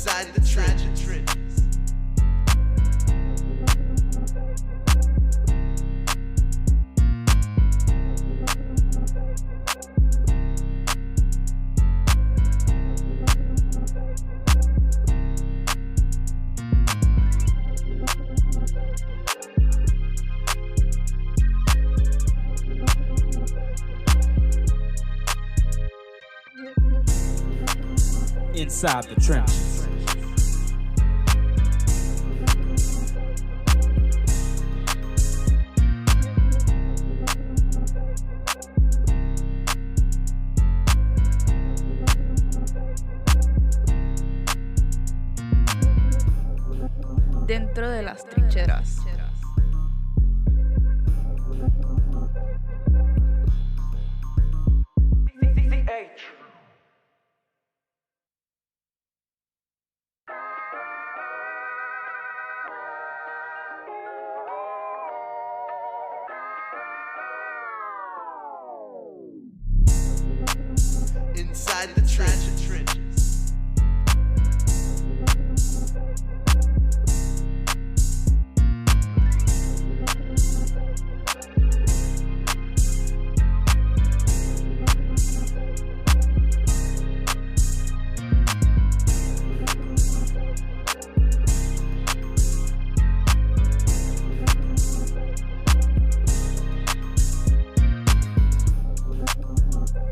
inside the trenches. Inside the trenches. Dentro de las trincheras.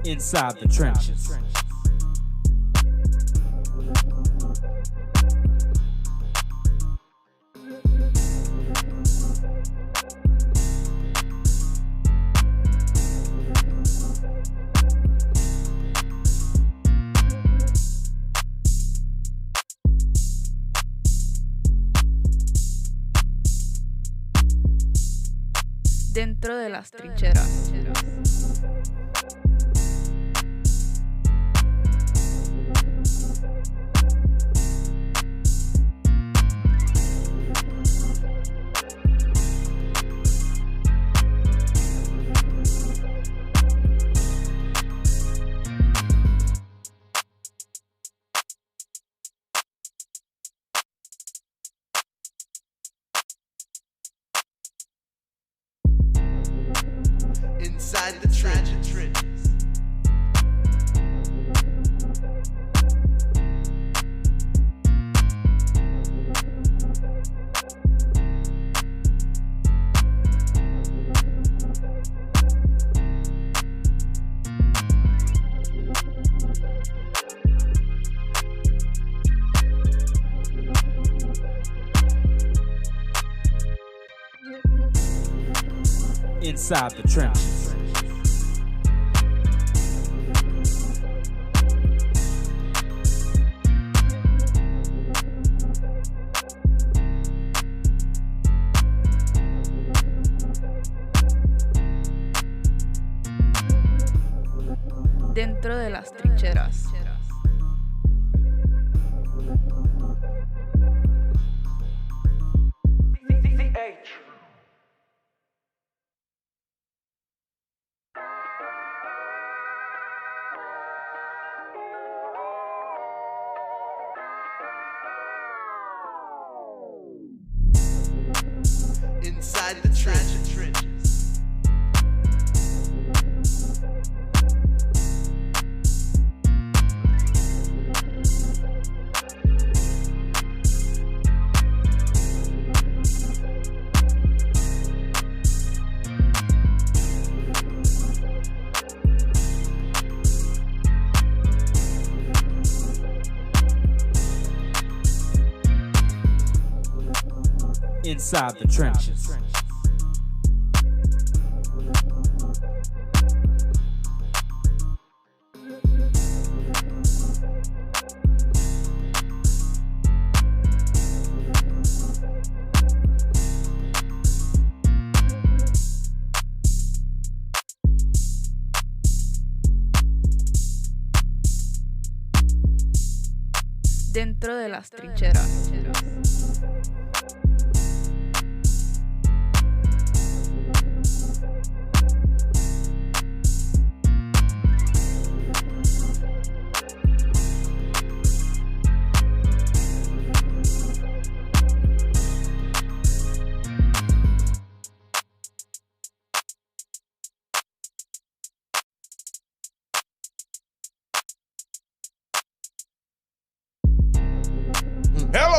Inside the trenches. Inside the trenches. Dentro de las trincheras. Inside the trenches. Inside the trenches. Dentro de las trincheras. Inside the trenches. Inside the trenches. Dentro de las trincheras.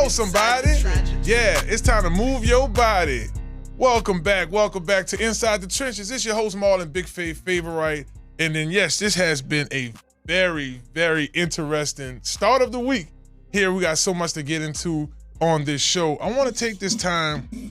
Hello, somebody. Yeah, it's time to move your body. Welcome back to Inside the Trenches. It's your host, Marlon, Big Favorite. And then, yes, this has been a very, very interesting start of the week. Here, we got so much to get into on this show. I want to take this time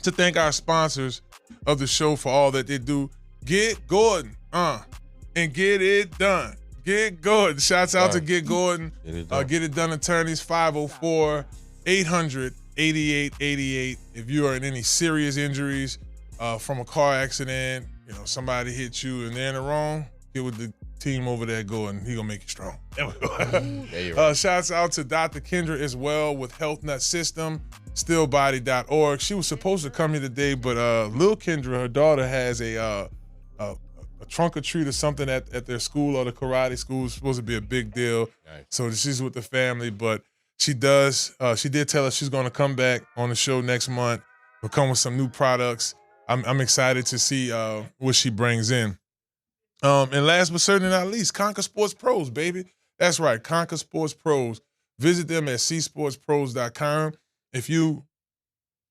to thank our sponsors of the show for all that they do. Get Gordon, and get it done. Get Gordon. Shouts out to Get Gordon. Get it done attorneys, 504-800-8888. If you are in any serious injuries from a car accident, somebody hit you and they're in the wrong, get with the team over there, Gordon. He gonna make you strong. There we go. Shouts out to Dr. Kendra as well with Health Nut System, stillbody.org. She was supposed to come here today, but Lil Kendra, her daughter, has a trunk or treat or something at their school or the karate school. It's supposed to be a big deal. Nice. So she's with the family, but she did tell us she's going to come back on the show next month. We'll come with some new products. I'm excited to see what she brings in. And last but certainly not least, Conquer Sports Pros, baby. That's right, Conquer Sports Pros. Visit them at csportspros.com. If you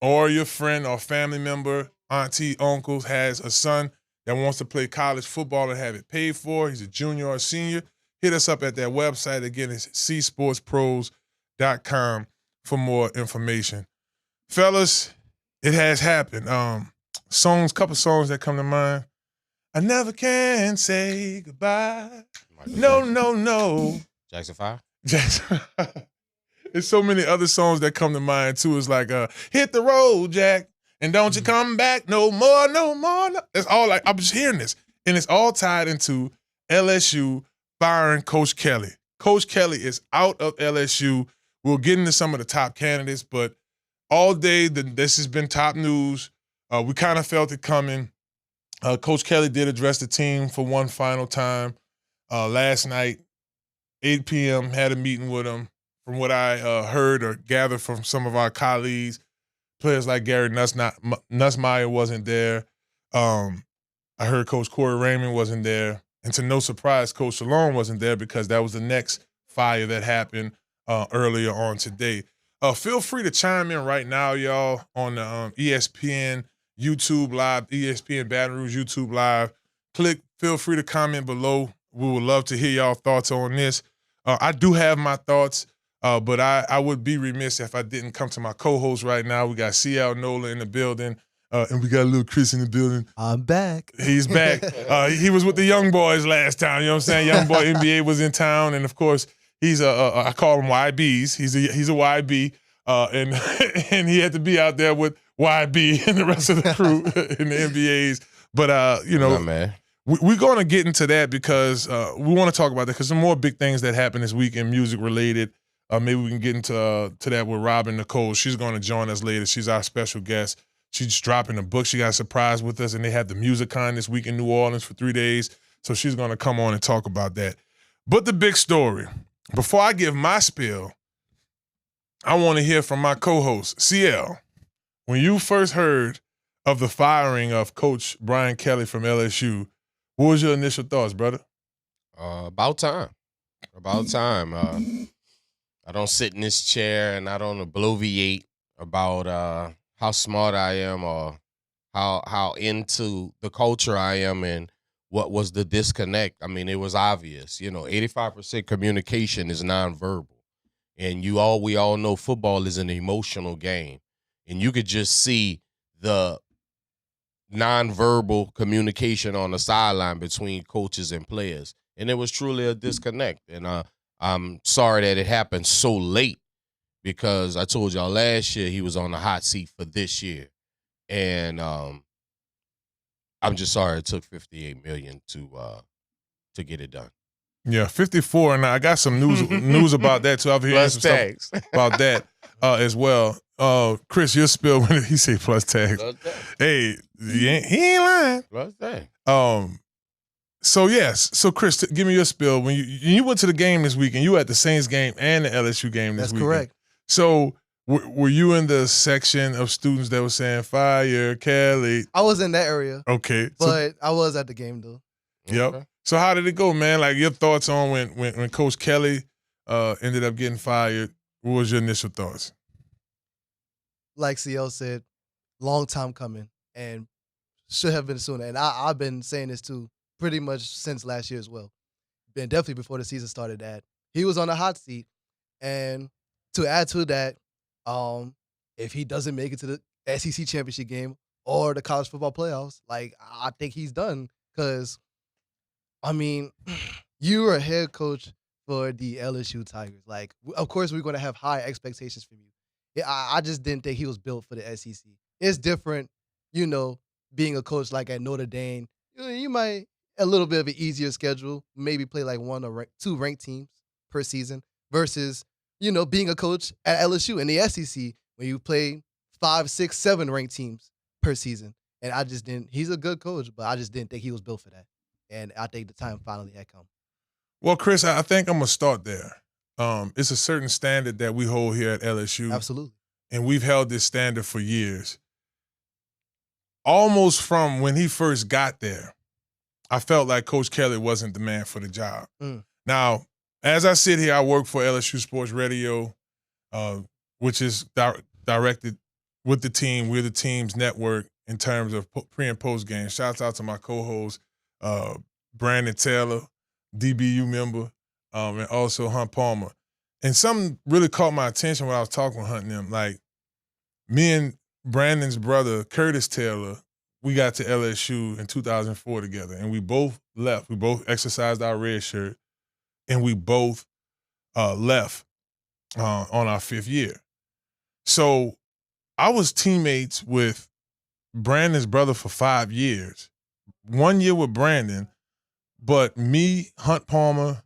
or your friend or family member, auntie, uncle has a son that wants to play college football and have it paid for, he's a junior or senior, hit us up at that website. Again, it's csportspros.com for more information. Fellas, it has happened. Couple songs that come to mind. I never can say goodbye. No. Jackson 5? Jackson. There's so many other songs that come to mind, too. It's like, hit the road, Jack. And don't you come back no more. No. It's all like, I'm just hearing this. And it's all tied into LSU firing Coach Kelly. Coach Kelly is out of LSU. We'll get into some of the top candidates, but all day, this has been top news. We kind of felt it coming. Coach Kelly did address the team for one final time last night, 8 p.m., had a meeting with him. From what I heard or gathered from some of our colleagues, players like Gary Nussmeier wasn't there. I heard Coach Corey Raymond wasn't there. And to no surprise, Coach Salone wasn't there because that was the next fire that happened earlier on today. Feel free to chime in right now, y'all, on the ESPN YouTube Live, ESPN Baton Rouge YouTube Live. Feel free to comment below. We would love to hear y'all thoughts on this. I do have my thoughts. But I would be remiss if I didn't come to my co-host right now. We got CL NOLA in the building, and we got little Chris in the building. I'm back. He's back. He was with the young boys last time. You know what I'm saying? Young boy NBA was in town, and of course he's I call him YBs. He's a YB, and he had to be out there with YB and the rest of the crew in the NBAs. But man. We're going to get into that because we want to talk about that because some more big things that happened this weekend, music related. Maybe we can get into that with Robin Nicole. She's going to join us later. She's our special guest. She's dropping a book. She got a surprise with us, and they had the Music Con this week in New Orleans for 3 days. So she's going to come on and talk about that. But the big story, before I give my spiel, I want to hear from my co-host, CL. When you first heard of the firing of Coach Brian Kelly from LSU, what was your initial thoughts, brother? About time. I don't sit in this chair and I don't bloviate about how smart I am or how into the culture I am and what was the disconnect. I mean, it was obvious. 85% communication is nonverbal. And we all know football is an emotional game. And you could just see the nonverbal communication on the sideline between coaches and players. And it was truly a disconnect. And I'm sorry that it happened so late because I told y'all last year he was on the hot seat for this year. And I'm just sorry it took $58 million to get it done. Yeah, 54. And I got some news about that too. I've heard some stuff about that as well. Chris, your spill when he say plus tags. Hey, he ain't lying. Plus tags. So Chris, give me your spill. When you went to the game this weekend, you were at the Saints game and the LSU game this weekend. That's correct. So were you in the section of students that were saying fire Kelly? I was in that area. Okay, but I was at the game though. Yep. Okay. So how did it go, man? Like your thoughts on when Coach Kelly ended up getting fired? What was your initial thoughts? like CL said, long time coming and should have been sooner. And I've been saying this too pretty much since last year as well. And definitely before the season started that he was on the hot seat. And to add to that, if he doesn't make it to the SEC championship game or the college football playoffs, like I think he's done. Because, I mean, you were a head coach for the LSU Tigers. Like, of course, we're going to have high expectations from you. Yeah, I just didn't think he was built for the SEC. It's different, being a coach like at Notre Dame. You might a little bit of an easier schedule, maybe play like 1 or 2 ranked teams per season versus, being a coach at LSU in the SEC when you play 5, 6, 7 ranked teams per season. And I just didn't. He's a good coach, but I just didn't think he was built for that. And I think the time finally had come. Well, Chris, I think I'm going to start there. It's a certain standard that we hold here at LSU. Absolutely. And we've held this standard for years. Almost from when he first got there, I felt like Coach Kelly wasn't the man for the job. Now, as I sit here, I work for LSU Sports Radio, which is directed with the team. We're the team's network in terms of pre- and post-game. Shouts out to my co-host, Brandon Taylor, DBU member, and also Hunt Palmer. And something really caught my attention when I was talking with Hunt and them. Like, me and Brandon's brother, Curtis Taylor, we got to LSU in 2004 together, and we both left. We both exercised our red shirt, and we both left on our 5th year. So I was teammates with Brandon's brother for 5 years. 1 year with Brandon, but me, Hunt Palmer,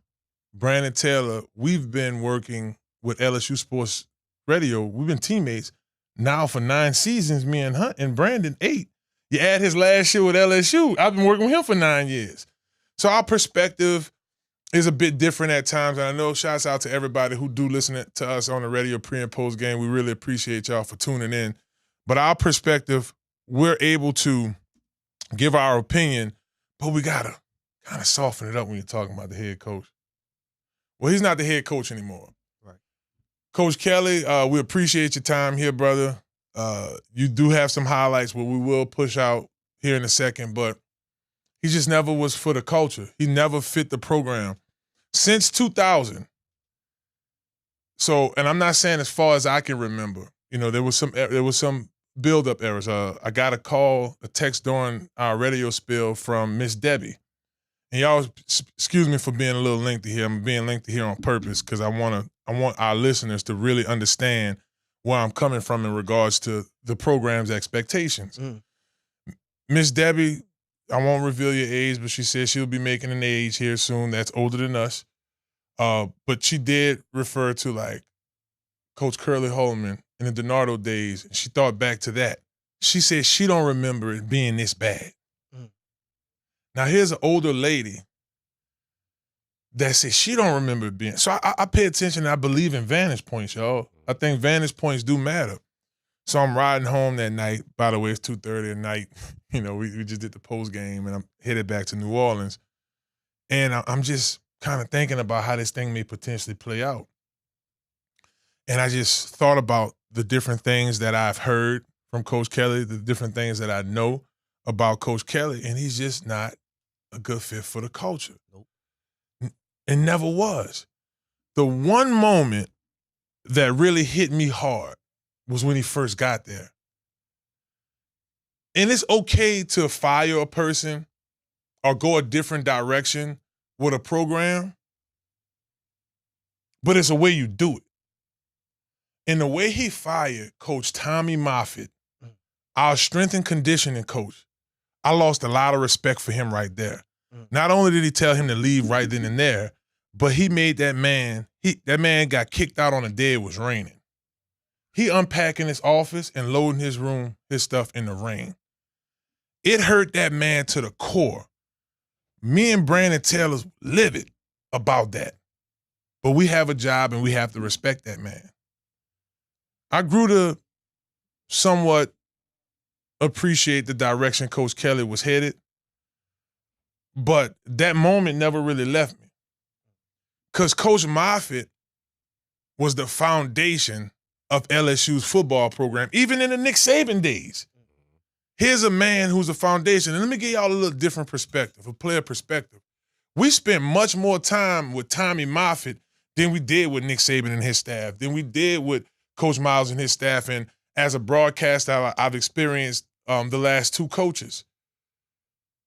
Brandon Taylor, we've been working with LSU Sports Radio. We've been teammates now for 9 seasons, me and Hunt, and Brandon 8. You add his last year with LSU, I've been working with him for 9 years. So our perspective is a bit different at times, and I know shouts out to everybody who do listen to us on the radio pre- and post game. We really appreciate y'all for tuning in. But our perspective, we're able to give our opinion, but we got to kind of soften it up when you're talking about the head coach. Well, he's not the head coach anymore. Right. Coach Kelly, we appreciate your time here, brother. You do have some highlights where we will push out here in a second, but he just never was for the culture. He never fit the program. Since 2000. So, and I'm not saying as far as I can remember. There was some build-up errors. I got a text during our radio spill from Miss Debbie. And y'all, excuse me for being a little lengthy here. I'm being lengthy here on purpose because I want our listeners to really understand where I'm coming from in regards to the program's expectations. Miss Debbie, I won't reveal your age, but she said she'll be making an age here soon that's older than us. But she did refer to like Coach Curly Holman in the DiNardo days. And she thought back to that. She said she don't remember it being this bad. Now, here's an older lady that says she don't remember it being. So I pay attention and I believe in vantage points, y'all. I think vantage points do matter. So I'm riding home that night. By the way, it's 2:30 at night. We just did the post game and I'm headed back to New Orleans. And I'm just kind of thinking about how this thing may potentially play out. And I just thought about the different things that I've heard from Coach Kelly, the different things that I know about Coach Kelly, and he's just not a good fit for the culture. Nope. And never was. The one moment that really hit me hard was when he first got there. And it's okay to fire a person or go a different direction with a program, but it's a way you do it. And the way he fired Coach Tommy Moffitt, our strength and conditioning coach, I lost a lot of respect for him right there. Not only did he tell him to leave right then and there, but he made that man got kicked out on the day it was raining. He unpacking his office and loading his room, his stuff in the rain. It hurt that man to the core. Me and Brandon Taylor's livid about that. But we have a job and we have to respect that man. I grew to somewhat appreciate the direction Coach Kelly was headed, but that moment never really left me. Because Coach Moffitt was the foundation of LSU's football program, even in the Nick Saban days. Here's a man who's a foundation. And let me give y'all a little different perspective, a player perspective. We spent much more time with Tommy Moffitt than we did with Nick Saban and his staff, than we did with Coach Miles and his staff. And as a broadcaster, I've experienced the last two coaches.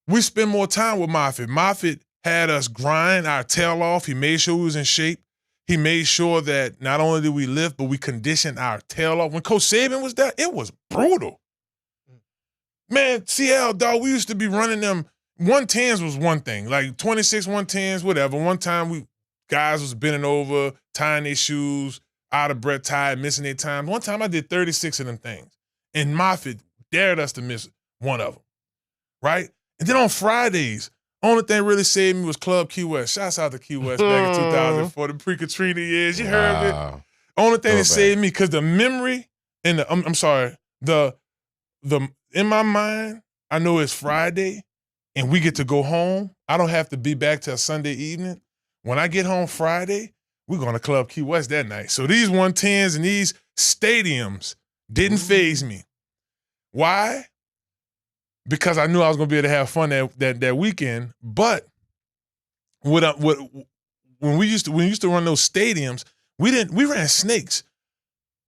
We spend more time with Moffitt. Moffitt had us grind our tail off. He made sure we was in shape. He made sure that not only did we lift, but we conditioned our tail off. When Coach Saban was there, it was brutal. Man, CL, dog, we used to be running them 110s was one thing, like 26 110s, whatever. One time guys was bending over, tying their shoes, out of breath, tired, missing their time. One time I did 36 of them things. And Moffitt dared us to miss one of them, right? And then on Fridays, only thing really saved me was Club Key West. Shouts out to Key West back in 2004, the pre-Katrina years. You heard it. Only thing that saved me, because the memory and the in my mind, I know it's Friday and we get to go home. I don't have to be back till Sunday evening. When I get home Friday, we're going to Club Key West that night. So these 110s and these stadiums didn't faze me. Why? Because I knew I was going to be able to have fun that weekend. But when we used to run those stadiums, we ran snakes.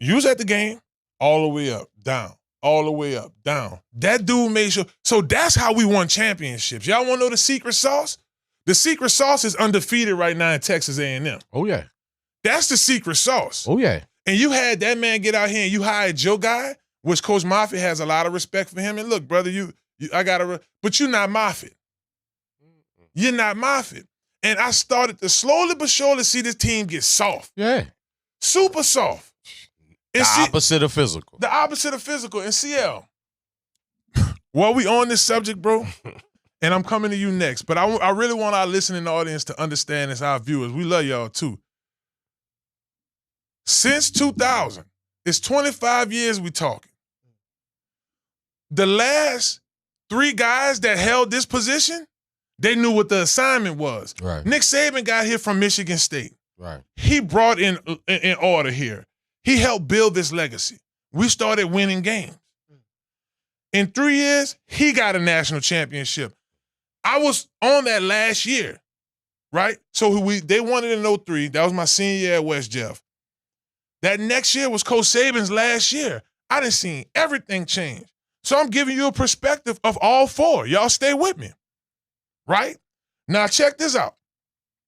You was at the game, all the way up, down, all the way up, down. That dude made sure. So that's how we won championships. Y'all want to know the secret sauce? The secret sauce is undefeated right now in Texas A&M. Oh, yeah. That's the secret sauce. Oh, yeah. And you had that man get out here and you hired your guy, which Coach Moffitt has a lot of respect for him. And look, brother, but you're not Moffitt. You're not Moffitt. And I started to slowly but surely see this team get soft. Yeah. Super soft. The opposite of physical. The opposite of physical. And CL, while we on this subject, bro, and I'm coming to you next, but I really want our listening audience to understand as our viewers. We love y'all too. Since 2000, it's 25 years we talking. The last 3 guys that held this position, they knew what the assignment was. Right. Nick Saban got here from Michigan State. Right. He brought in order here. He helped build this legacy. We started winning games. In 3 years, he got a national championship. I was on that last year, right? So they won it in 03. That was my senior year at West Jeff. That next year was Coach Saban's last year. I done seen everything change. So I'm giving you a perspective of all 4. Y'all stay with me, right? Now check this out.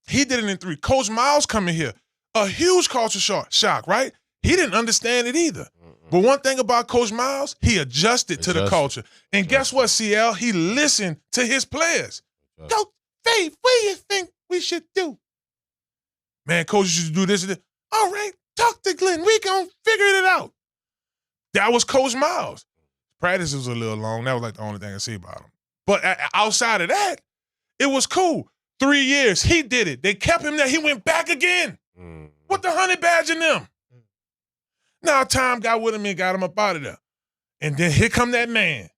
He did it in 3. Coach Miles coming here, a huge culture shock, right? He didn't understand it either. But one thing about Coach Miles, he adjusted to the culture. And guess what, CL? He listened to his players. Coach Faith, what do you think we should do? Man, coach, you should do this and this. All right, talk to Glenn. We gonna figure it out. That was Coach Miles. Practice was a little long. That was like the only thing I see about him. But outside of that, it was cool. 3 years, he did it. They kept him there. He went back again. What the honey badger in them? Now Tom got with him and got him up out of there. And then here come that man.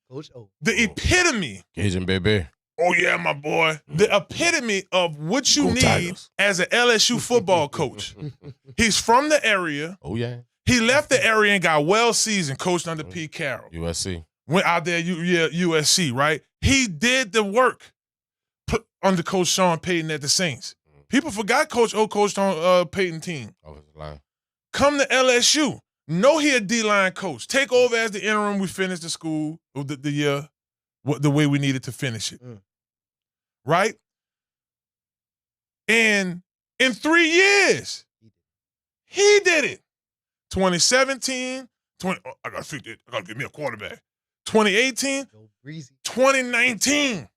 Coach O. The epitome. Cajun baby. Oh, yeah, my boy. The epitome of what you need Tigers. as an LSU football coach. He's from the area. Oh, yeah. He left the area and got well-seasoned, coached under Pete Carroll. USC. Went out there, USC, right? He did the work under Coach Sean Payton at the Saints. People forgot Coach O coached on Payton team. Come to LSU. Know he a D-line coach. Take over as the interim. We finished the school, the year, the way we needed to finish it. Right? And in 3 years, he did it. 2017, I got to get me a quarterback. 2018, 2019.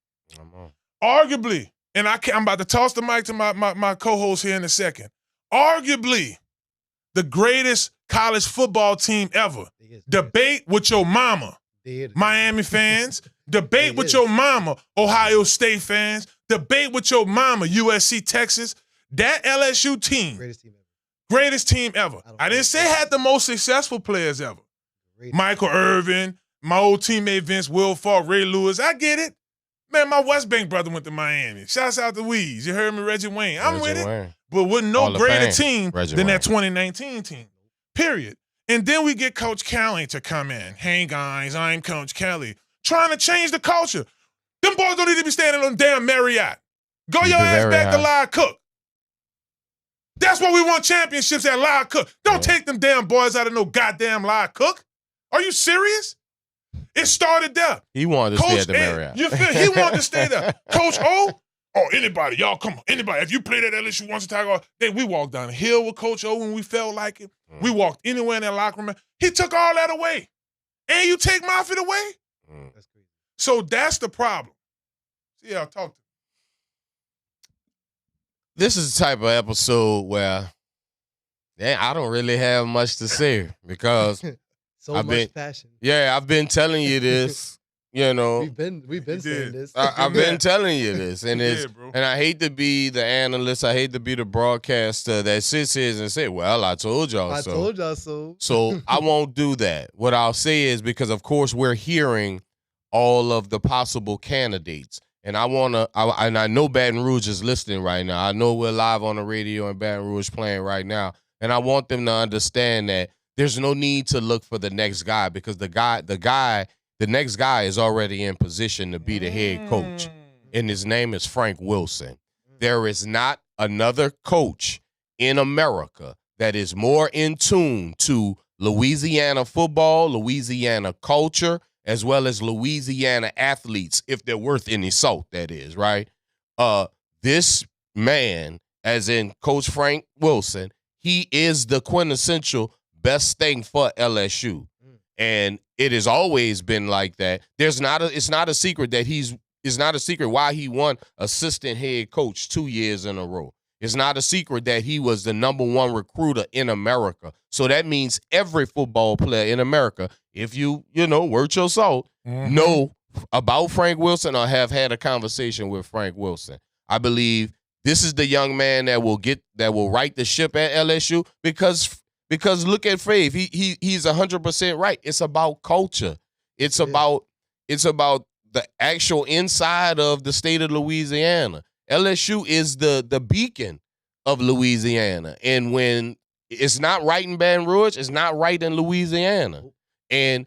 Arguably, and I'm about to toss the mic to my co-host here in a second. Arguably, the greatest college football team ever. Debate with your mama, Miami fans. Debate with your mama, Ohio State fans. Debate with your mama, USC, Texas. That LSU team, greatest team ever. I didn't say had the most successful players ever. Michael Irvin, my old teammate Vince Wilfork, Ray Lewis. I get it. Man, my West Bank brother went to Miami. Shouts out to Weeze. You heard me, Reggie Wayne. I'm with it. But with no greater team than that 2019 team. period. And then we get Coach Kelly to come in. Hey, guys, I'm Coach Kelly. Trying to change the culture. Them boys don't need to be standing on damn Marriott. Go your ass back to Live Cook. That's why we won championships at Live Cook. Don't take them damn boys out of no goddamn Live Cook. Are you serious? It started there. He wanted to stay at the Marriott. You feel? He wanted to stay there. Coach O, anybody, y'all come on. Anybody. If you played at LSU once a time, we walked down the hill with Coach O when we felt like it. We walked anywhere in that locker room. He took all that away. And you take Moffitt away? That's crazy. So that's the problem. See, I'll talk to him. This is the type of episode where I don't really have much to say because so much passion. Yeah, I've been telling you this. You know, we've been saying this. I've been telling you this, and bro. and I hate to be the analyst. I hate to be the broadcaster that sits here and say, "Well, I told y'all so." I told y'all so. So I won't do that. What I'll say is because, of course, we're hearing all of the possible candidates, and I know Baton Rouge is listening right now. I know we're live on the radio in Baton Rouge playing right now, and I want them to understand that there's no need to look for the next guy because the next guy is already in position to be the head coach, and his name is Frank Wilson. There is not another coach in America that is more in tune to Louisiana football, Louisiana culture, as well as Louisiana athletes, if they're worth any salt, that is, right? This man, as in Coach Frank Wilson, he is the quintessential best thing for LSU. And it has always been like that. It's not a secret that it's not a secret why he won assistant head coach 2 years in a row. It's not a secret that he was the #1 recruiter in America. So that means every football player in America, if you worth your salt, know about Frank Wilson or have had a conversation with Frank Wilson. I believe this is the young man that will right the ship at LSU because look at Fave. He's 100% right. It's about culture. It's about the actual inside of the state of Louisiana. LSU is the beacon of Louisiana. And when it's not right in Baton Rouge, it's not right in Louisiana. And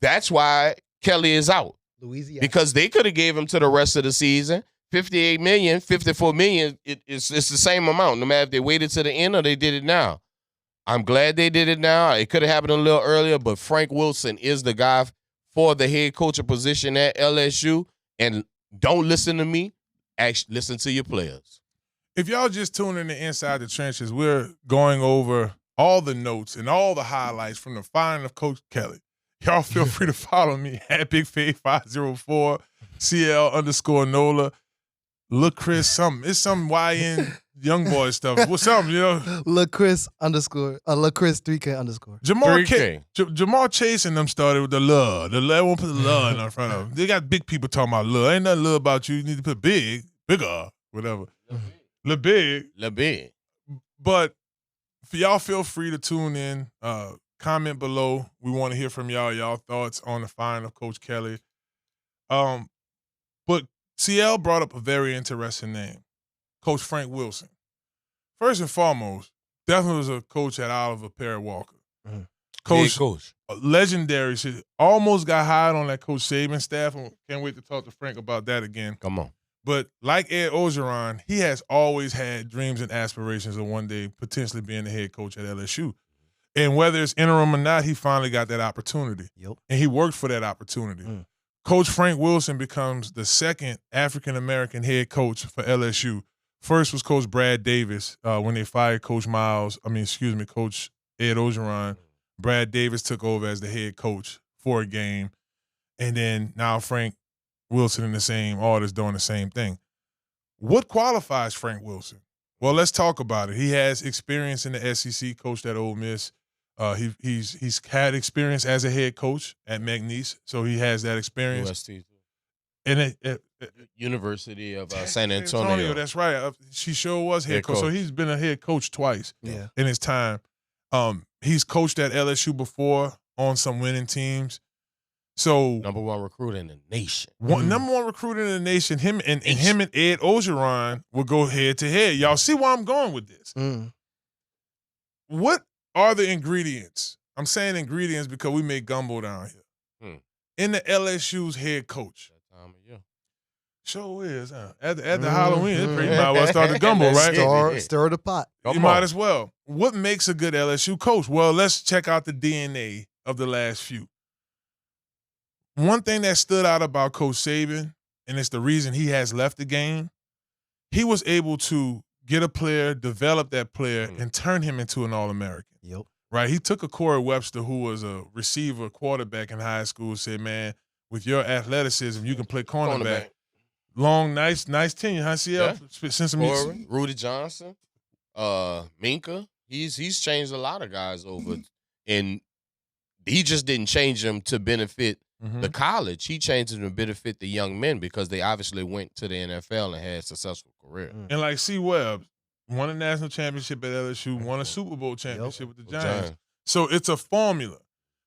that's why Kelly is out. Louisiana. Because they could have gave him to the rest of the season. $58 million, $54 million, it's the same amount, no matter if they waited to the end or they did it now. I'm glad they did it now. It could have happened a little earlier, but Frank Wilson is the guy for the head coach position at LSU. And don't listen to me. Actually, listen to your players. If y'all just tuning in Inside the Trenches, we're going over all the notes and all the highlights from the firing of Coach Kelly. Y'all feel free to follow me at BigFave504, CL_NOLA. Look, Chris, something. It's some YN young boy stuff. What's something, Look, Chris Look, Chris 3K_. Jamal Chase and them started with the love. They won't put the love in front of them. They got big people talking about love. Ain't nothing love about you. You need to put bigger, whatever. Le big. But for y'all, feel free to tune in. Comment below. We want to hear from y'all thoughts on the firing of Coach Kelly. But CL brought up a very interesting name, Coach Frank Wilson. First and foremost, definitely was a coach at Oliver Perry Walker. Coach, legendary shit. Almost got hired on that Coach Saban staff. Can't wait to talk to Frank about that again. Come on. But like Ed Ogeron, he has always had dreams and aspirations of one day potentially being the head coach at LSU. And whether it's interim or not, he finally got that opportunity. Yep. And he worked for that opportunity. Coach Frank Wilson becomes the second African-American head coach for LSU. First was Coach Brad Davis when they fired Coach Coach Ed Ogeron. Brad Davis took over as the head coach for a game. And then now Frank Wilson in the same orders doing the same thing. What qualifies Frank Wilson? Well, let's talk about it. He has experience in the SEC, coached at Ole Miss. He's had experience as a head coach at McNeese, so he has that experience. UST. And University of San Antonio. That's right. She sure was head coach. So he's been a head coach twice in his time. He's coached at LSU before on some winning teams. So #1 recruit in the nation. #1 recruit in the nation. Him and Ed Ogeron will go head to head. Y'all see where I'm going with this. What are the ingredients. I'm saying ingredients because we make gumbo down here. In the LSU's head coach. That time of year. Sure is, huh? After Halloween, you might well start the gumbo, Let's right? Stir the pot. You might as well. What makes a good LSU coach? Well, let's check out the DNA of the last few. One thing that stood out about Coach Saban, and it's the reason he has left the game, he was able to get a player, develop that player, and turn him into an All-American. Yep. Right? He took a Corey Webster who was a receiver, quarterback in high school, said, man, with your athleticism, you can play cornerback. Long, nice tenure, huh? CL? Since Corey, Rudy Johnson, Minka. He's changed a lot of guys over. And he just didn't change them to benefit the college. He changed them to benefit the young men because they obviously went to the NFL and had a successful career. And like C. Webb, won a national championship at LSU, won a Super Bowl championship with the Giants. So it's a formula.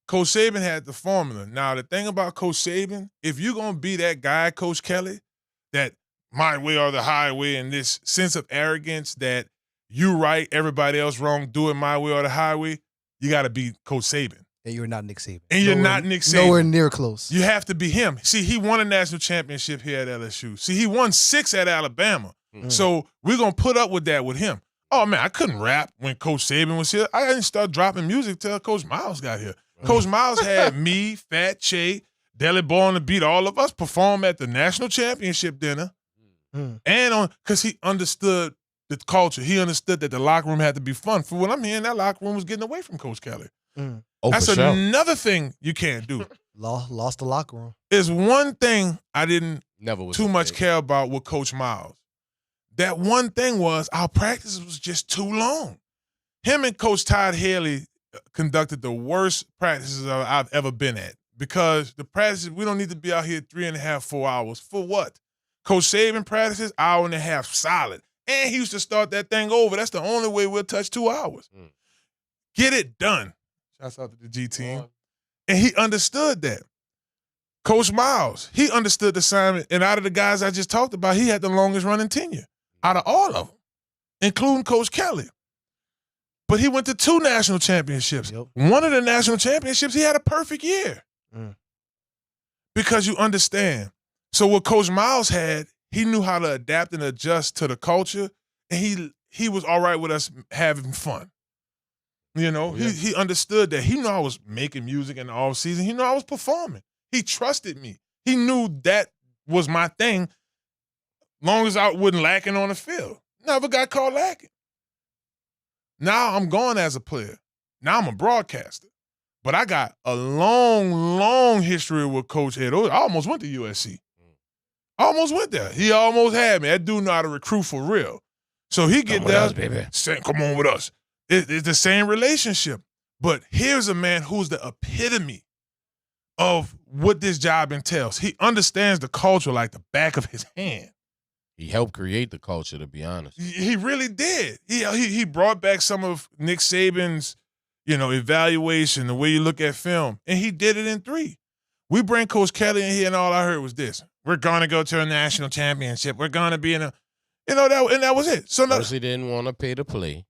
Coach Saban had the formula. Now, the thing about Coach Saban, if you're going to be that guy, Coach Kelly, that my way or the highway and this sense of arrogance that you right, everybody else wrong, do it my way or the highway, you got to be Coach Saban. And you're not Nick Saban. And you're not Nick Saban. Nowhere near close. You have to be him. See, he won a national championship here at LSU. See, he won 6 at Alabama. So we're going to put up with that with him. Oh, man, I couldn't rap when Coach Saban was here. I didn't start dropping music till Coach Miles got here. Coach Miles had me, Fat Che, Deli Boy on the Beat, all of us perform at the national championship dinner. And because he understood the culture. He understood that the locker room had to be fun. For what I'm hearing, that locker room was getting away from Coach Kelly. That's another thing you can't do. Lost the locker room. There's one thing I didn't Never was too much care about with Coach Miles. That one thing was our practice was just too long. Him and Coach Todd Haley conducted the worst practices I've ever been at because the practices, we don't need to be out here 3.5, 4 hours. For what? Coach Saban practices, 1.5 hours solid. And he used to start that thing over. That's the only way we'll touch 2 hours. Get it done. Shouts out to the G team. And he understood that. Coach Miles, he understood the assignment. And out of the guys I just talked about, he had the longest running tenure out of all of them, including Coach Kelly. But he went to 2 national championships. One of the national championships, he had a perfect year. Because you understand. So what Coach Miles had, he knew how to adapt and adjust to the culture, and he was all right with us having fun. You know, he understood that. He knew I was making music in the off season. He knew I was performing. He trusted me. He knew that was my thing, long as I wasn't lacking on the field. Never got caught lacking. Now I'm gone as a player. Now I'm a broadcaster. But I got a long, long history with Coach Ed. I almost went to USC. Almost went there. He almost had me. That dude know how to recruit for real. So he get there, saying, come on with us. It's the same relationship. But here's a man who's the epitome of what this job entails. He understands the culture like the back of his hand. He helped create the culture, to be honest. He really did. He brought back some of Nick Saban's, evaluation, the way you look at film, and he did it in 3. We bring Coach Kelly in here, and all I heard was this. We're going to go to a national championship. We're going to be in a, and that was it. So first he didn't want to pay to play.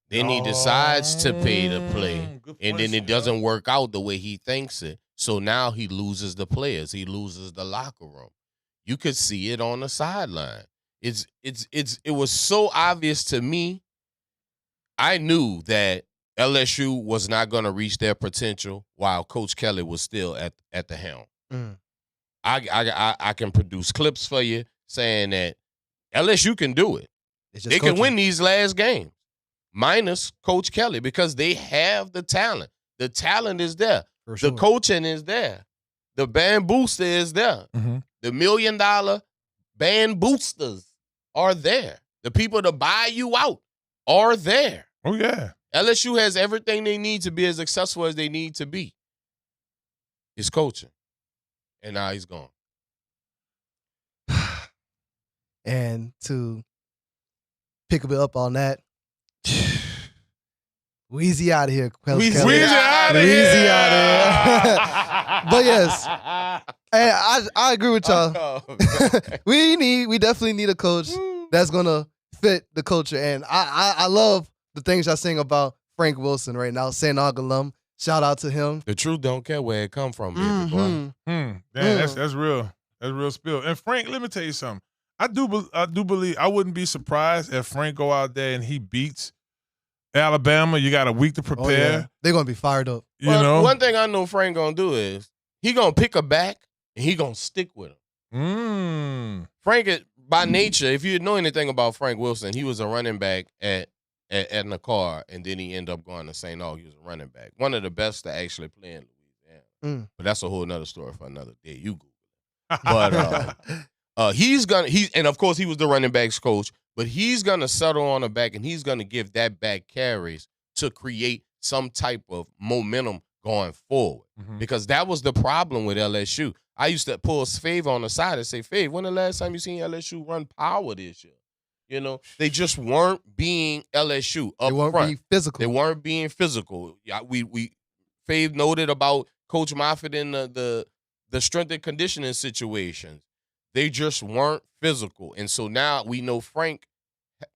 Then he decides to pay to play, and then it doesn't work out the way he thinks it. So now he loses the players. He loses the locker room. You could see it on the sideline. It was so obvious to me. I knew that LSU was not going to reach their potential while Coach Kelly was still at the helm. I can produce clips for you saying that LSU can do it. They can win these last games, minus Coach Kelly, because they have the talent. The talent is there. The coaching is there. The band booster is there. The $1 million band boosters are there. The people to buy you out are there. Oh, yeah. LSU has everything they need to be as successful as they need to be. It's coaching. And now he's gone. And to pick a bit up on that, Weezy out of here. Weezy out of here. But yes, and I agree with y'all. We definitely need a coach that's gonna fit the culture. And I love the things y'all saying about Frank Wilson right now, St. Aug alum. Shout out to him. The truth don't care where it come from, baby boy. Damn, that's real. That's real spill. And Frank, let me tell you something. I do believe I wouldn't be surprised if Frank go out there and he beats Alabama. You got a week to prepare. Oh, yeah. They're gonna be fired up. You know, one thing I know Frank gonna do is he gonna pick a back and he gonna stick with him. Frank, by nature, if you know anything about Frank Wilson, he was a running back at Nicole, and then he ended up going to St. Aug. He was a running back, one of the best to actually play in Louisiana. But that's a whole nother story for another day. You Google it. But and of course he was the running backs coach, but he's gonna settle on a back and he's gonna give that back carries to create some type of momentum going forward. Because that was the problem with LSU. I used to pull Fave on the side and say, Fave, when the last time you seen LSU run power this year? You know, they just weren't being LSU up They weren't front. being physical. They weren't being physical. Yeah, we Fave noted about Coach Moffitt in the strength and conditioning situations. They just weren't physical. And so now we know Frank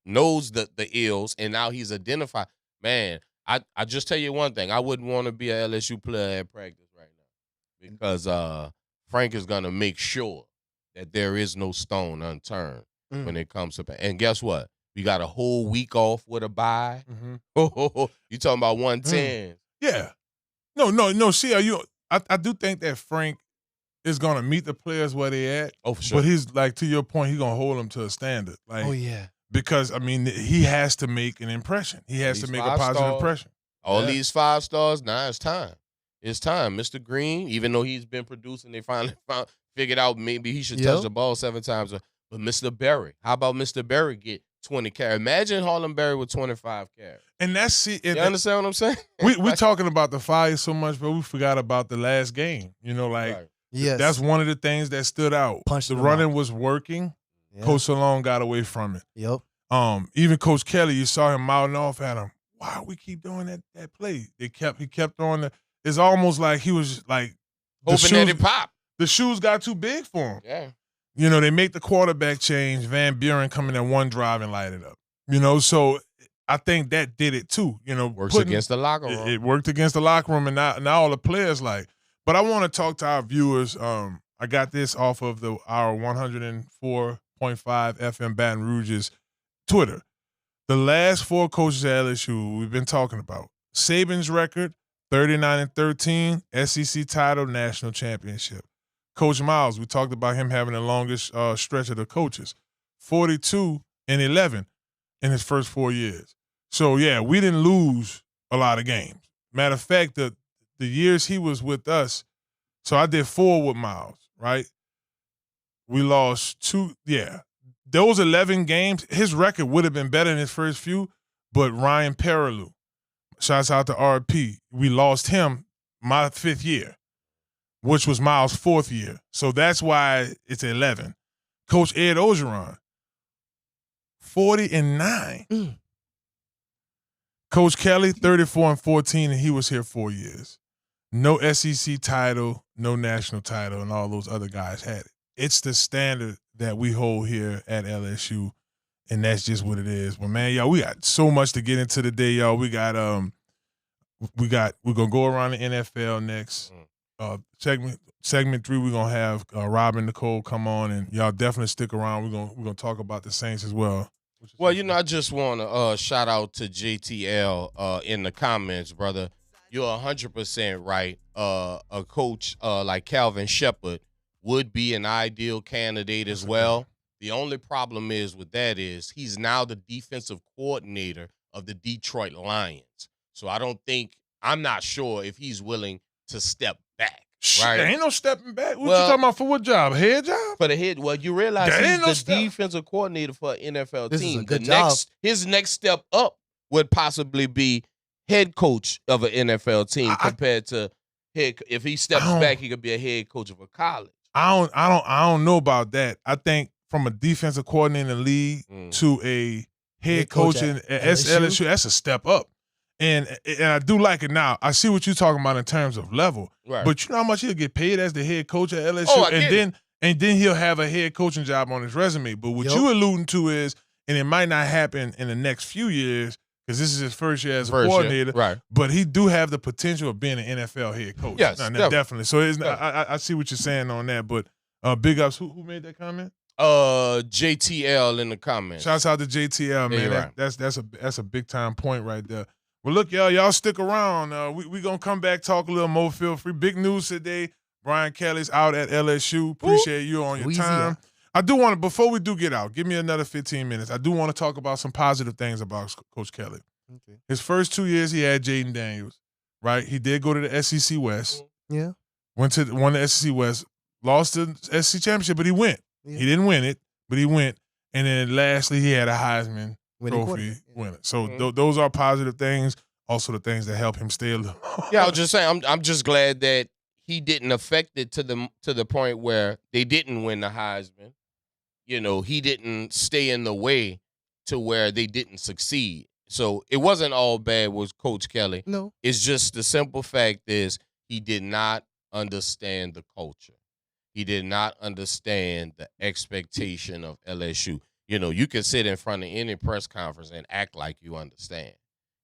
knows the ills, and now he's identified. Man, I just tell you one thing. I wouldn't want to be an LSU player at practice right now because Frank is going to make sure that there is no stone unturned when it comes to – and guess what? We got a whole week off with a bye. You talking about 110. Yeah. No. See, I do think that Frank is going to meet the players where they at. Oh, for sure. But he's, like, to your point, he's going to hold them to a standard. Like, Oh, yeah. Because, I mean, he has to make an impression. He has to make a positive impression. All these 5 stars, now it's time. It's time. Mr. Green, even though he's been producing, they finally figured out maybe he should touch the ball 7 times. But Mr. Berry, how about Mr. Berry get 20 carries? Imagine Harlem Berry with 25 carries. And that's it. You understand what I'm saying? We're talking about the fire so much, but we forgot about the last game. You know, like, Yes. that's one of the things that stood out. Punched the them running out. was working. Yeah. Coach Salone got away from it. Yep. Even Coach Kelly, you saw him mouthing off at him. Why we keep doing that play? He kept throwing the. It's almost like he was like hoping that it pop. The shoes got too big for him. Yeah. You know, they make the quarterback change. Van Buren come in at one drive and light it up. You know, so I think that did it too. You know, Works against the locker room. It worked against the locker room, and now all the players like. But I want to talk to our viewers. I got this off of our 104.5 FM Baton Rouge's Twitter. The last 4 coaches at LSU we've been talking about. Saban's record, 39-13, SEC title, national championship. Coach Miles, we talked about him having the longest stretch of the coaches, 42-11 in his first 4 years. So, yeah, we didn't lose a lot of games. Matter of fact, the years he was with us, so I did 4 with Miles, right? We lost 2, yeah. Those 11 games, his record would have been better in his first few, but Ryan Perilou, shouts out to RP, we lost him my 5th year, which was Miles' 4th year. So that's why it's 11. Coach Ed Ogeron, 40-9. Coach Kelly, 34-14, and he was here 4 years. No SEC title, no national title, and all those other guys had it. It's the standard that we hold here at LSU, and that's just what it is. But man, y'all, we got so much to get into today, y'all. We're gonna go around the NFL next. Segment 3, we're gonna have Rob and Nicole come on, and y'all definitely stick around. We're gonna talk about the Saints as well. Well, you know, I just want to shout out to JTL in the comments, brother. You're 100% right. A coach like Calvin Shepard would be an ideal candidate as well. The only problem is with that is he's now the defensive coordinator of the Detroit Lions. So I'm not sure if he's willing to step back. Right? There ain't no stepping back. What you talking about for what job? Head job? For the head. Well, you realize he's the defensive coordinator for an NFL This team. is a good job. His next step up would possibly be head coach of an NFL team compared to if he steps back, he could be a head coach of a college. I don't know about that. I think from a defensive coordinator in the league to a head coach in LSU, that's a step up. And I do like it now. I see what you're talking about in terms of level. Right. But you know how much he'll get paid as the head coach at LSU? Oh, and then he'll have a head coaching job on his resume. But what you alluding to is, and it might not happen in the next few years, because this is his first year as a First year, coordinator. right. But he do have the potential of being an NFL head coach. Yes, No, definitely. So I see what you're saying on that. But big ups. Who made that comment? JTL in the comments. Shouts out to JTL, man. Yeah, right. That's a big time point right there. Well, look, y'all stick around. We gonna come back, talk a little more. Feel free. Big news today. Brian Kelly's out at LSU. Appreciate you on your time. I do want to, before we do get out, give me another 15 minutes. I do want to talk about some positive things about Coach Kelly. Okay. His first 2 years, he had Jaden Daniels, right? He did go to the SEC West. Yeah. Won the SEC West. Lost the SEC championship, but he went. Yeah. He didn't win it, but he went. And then lastly, he had a Heisman Winning Trophy quarterback. winner. So those are positive things. Also, the things that help him stay a little. Yeah, I was just saying. I'm just glad that he didn't affect it to the point where they didn't win the Heisman. You know, he didn't stay in the way to where they didn't succeed. So it wasn't all bad with Coach Kelly. No. It's just the simple fact is he did not understand the culture. He did not understand the expectation of LSU. You know, you can sit in front of any press conference and act like you understand.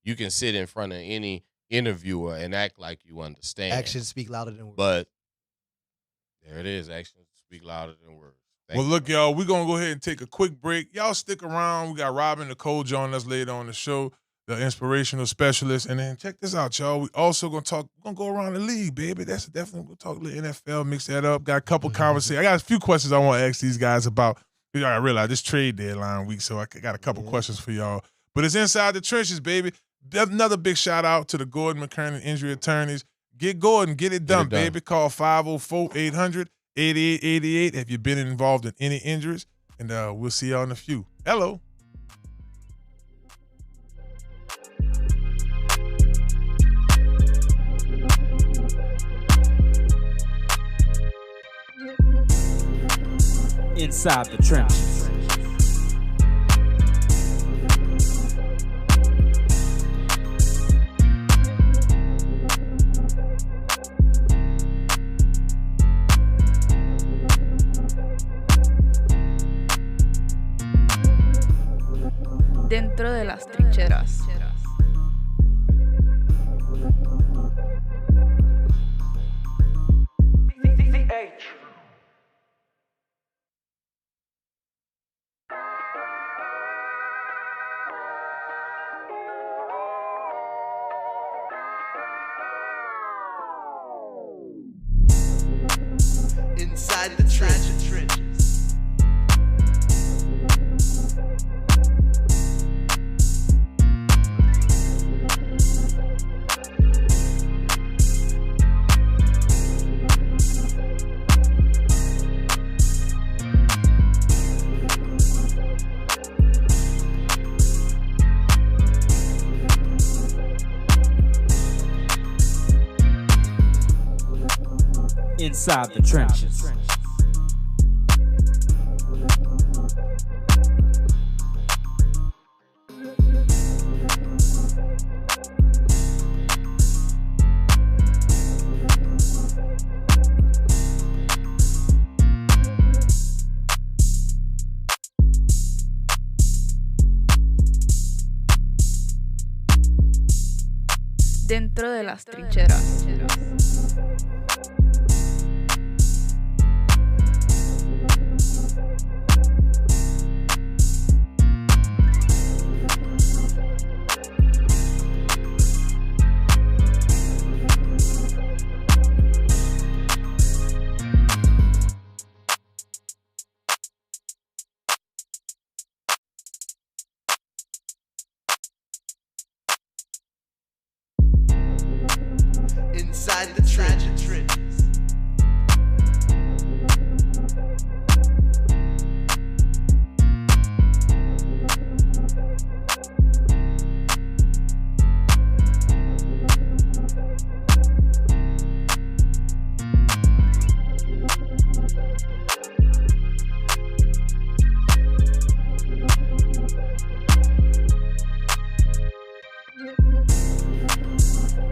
You can sit in front of any interviewer and act like you understand. Actions speak louder than words. But there it is. Actions speak louder than words. Well, look, y'all, we're going to go ahead and take a quick break. Y'all stick around. We got Rob and Nicole joining us later on the show, the inspirational specialist. And then check this out, y'all. We also going to go around the league, baby. That's definitely, we'll talk a little NFL, mix that up. Got a couple conversations. I got a few questions I want to ask these guys about. I realize this trade deadline week, so I got a couple questions for y'all. But it's Inside the Trenches, baby. Another big shout out to the Gordon McKernan Injury Attorneys. Get Gordon, get it done, baby. Call 504-800-8888 if you've been involved in any injuries. And we'll see y'all in a few. Hello. Inside the Trenches. Dentro de las trincheras. Inside the trenches. Inside the Trenches. Dentro de las trincheras. Inside the trenches.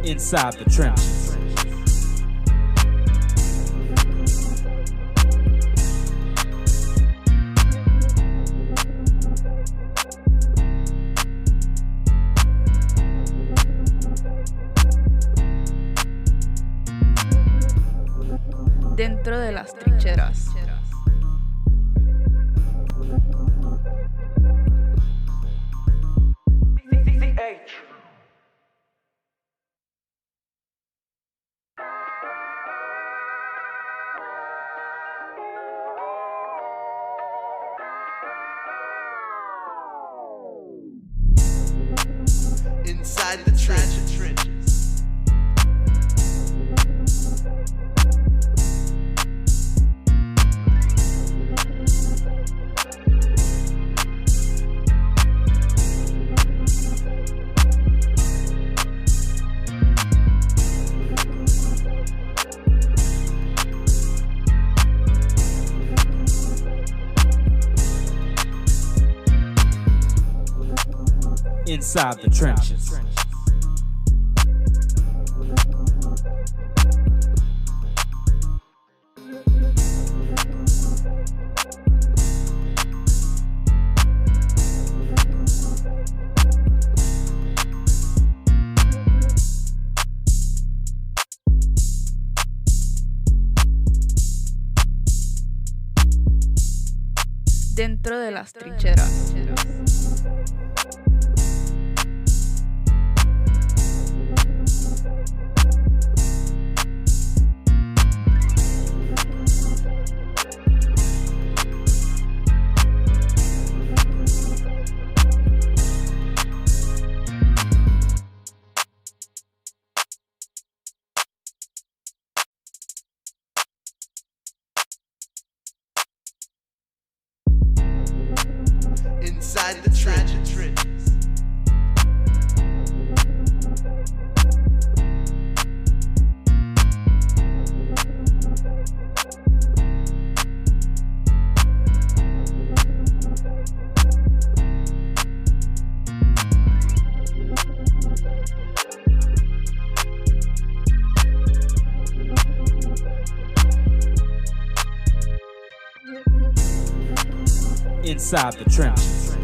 Inside the Trenches. Dentro de las trincheras. Inside the trenches. Inside the trenches. Dentro de las trincheras. Inside the trenches. Inside the trenches.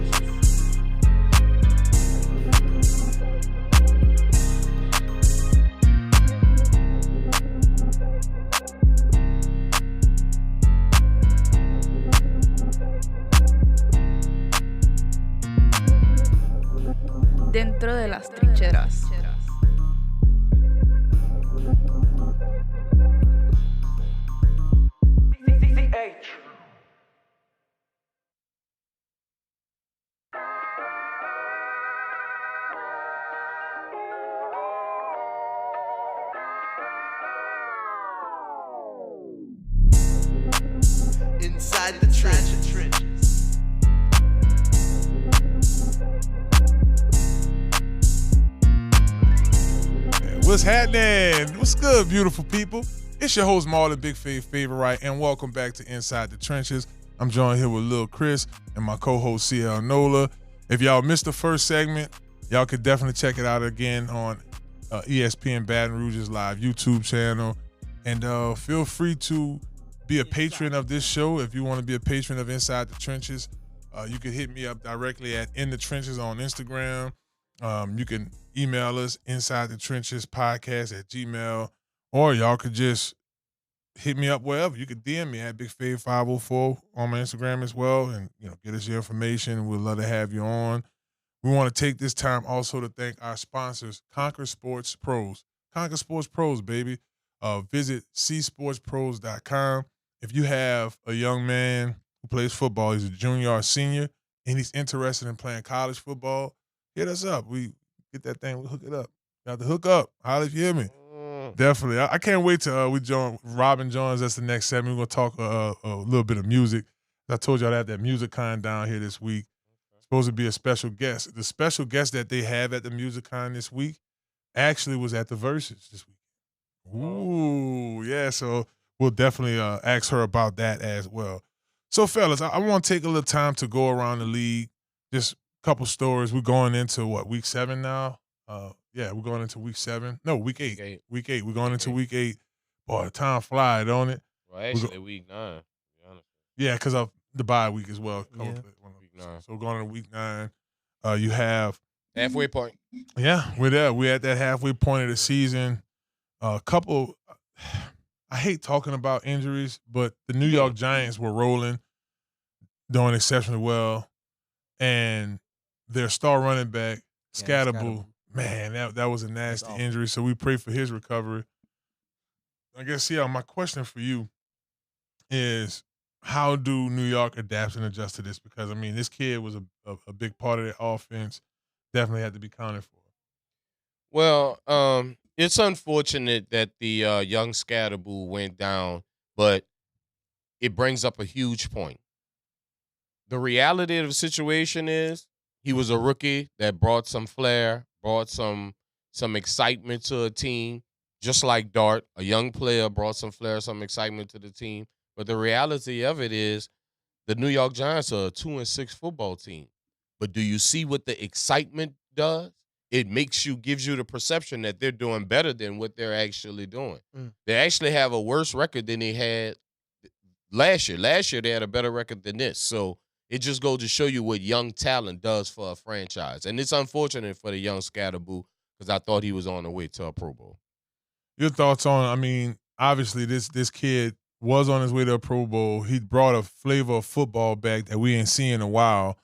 Dentro de las trincheras. Inside the trenches. What's happening? What's good, beautiful people? It's your host, Marlon, Big Favorite, and welcome back to Inside the Trenches. I'm joined here with Lil Chris and my co-host, CL NOLA. If y'all missed the first segment, y'all could definitely check it out again on ESPN Baton Rouge's live YouTube channel. And feel free to be a patron of this show. If you want to be a patron of Inside the Trenches, you can hit me up directly at In the Trenches on Instagram. You can email us insidethetrenchespodcast@gmail.com, or y'all could just hit me up wherever. You could DM me at BigFave504 on my Instagram as well, and get us your information. We'd love to have you on. We want to take this time also to thank our sponsors, Conquer Sports Pros. Conquer Sports Pros, baby. Visit csportspros.com. If you have a young man who plays football, he's a junior or senior, and he's interested in playing college football, hit us up. We get that thing, we hook it up. You have to hook up. Holla if you hear me. Definitely. I can't wait till we join Robin joins us the next segment. We're going to talk a little bit of music. I told y'all I had that music con down here this week. Supposed to be a special guest. The special guest that they have at the music con this week actually was at the Versus this week. Ooh, yeah. So we'll definitely ask her about that as well. So, fellas, I want to take a little time to go around the league. Just a couple stories. We're going into, week 7 now? Yeah, we're going into week 7. No, week 8. Week 8. We're going into week 8. Boy, time flies, don't it? Well, actually, week 9. To be honest. Yeah, because of the bye week as well. Yeah. Week 9. So we're going into week 9. You have Halfway point. Yeah, we're there. We're at that halfway point of the season. A couple I hate talking about injuries, but the New York Giants were rolling, doing exceptionally well, and their star running back, Scatterboo, man, that was a nasty injury. So we pray for his recovery. I guess, yeah, my question for you is, how do New York adapt and adjust to this? Because, I mean, this kid was a big part of their offense. Definitely had to be counted for. Well, it's unfortunate that the young Scatterboo went down, but it brings up a huge point. The reality of the situation is he was a rookie that brought some flair, brought some excitement to a team, just like Dart, a young player brought some flair, some excitement to the team. But the reality of it is the New York Giants are a 2-6 football team. But do you see what the excitement does? It gives you the perception that they're doing better than what they're actually doing. They actually have a worse record than they had last year. Last year, they had a better record than this. So it just goes to show you what young talent does for a franchise. And it's unfortunate for the young Scatterboo because I thought he was on the way to a Pro Bowl. Your thoughts on, I mean, obviously this kid was on his way to a Pro Bowl. He brought a flavor of football back that we ain't seen in a while.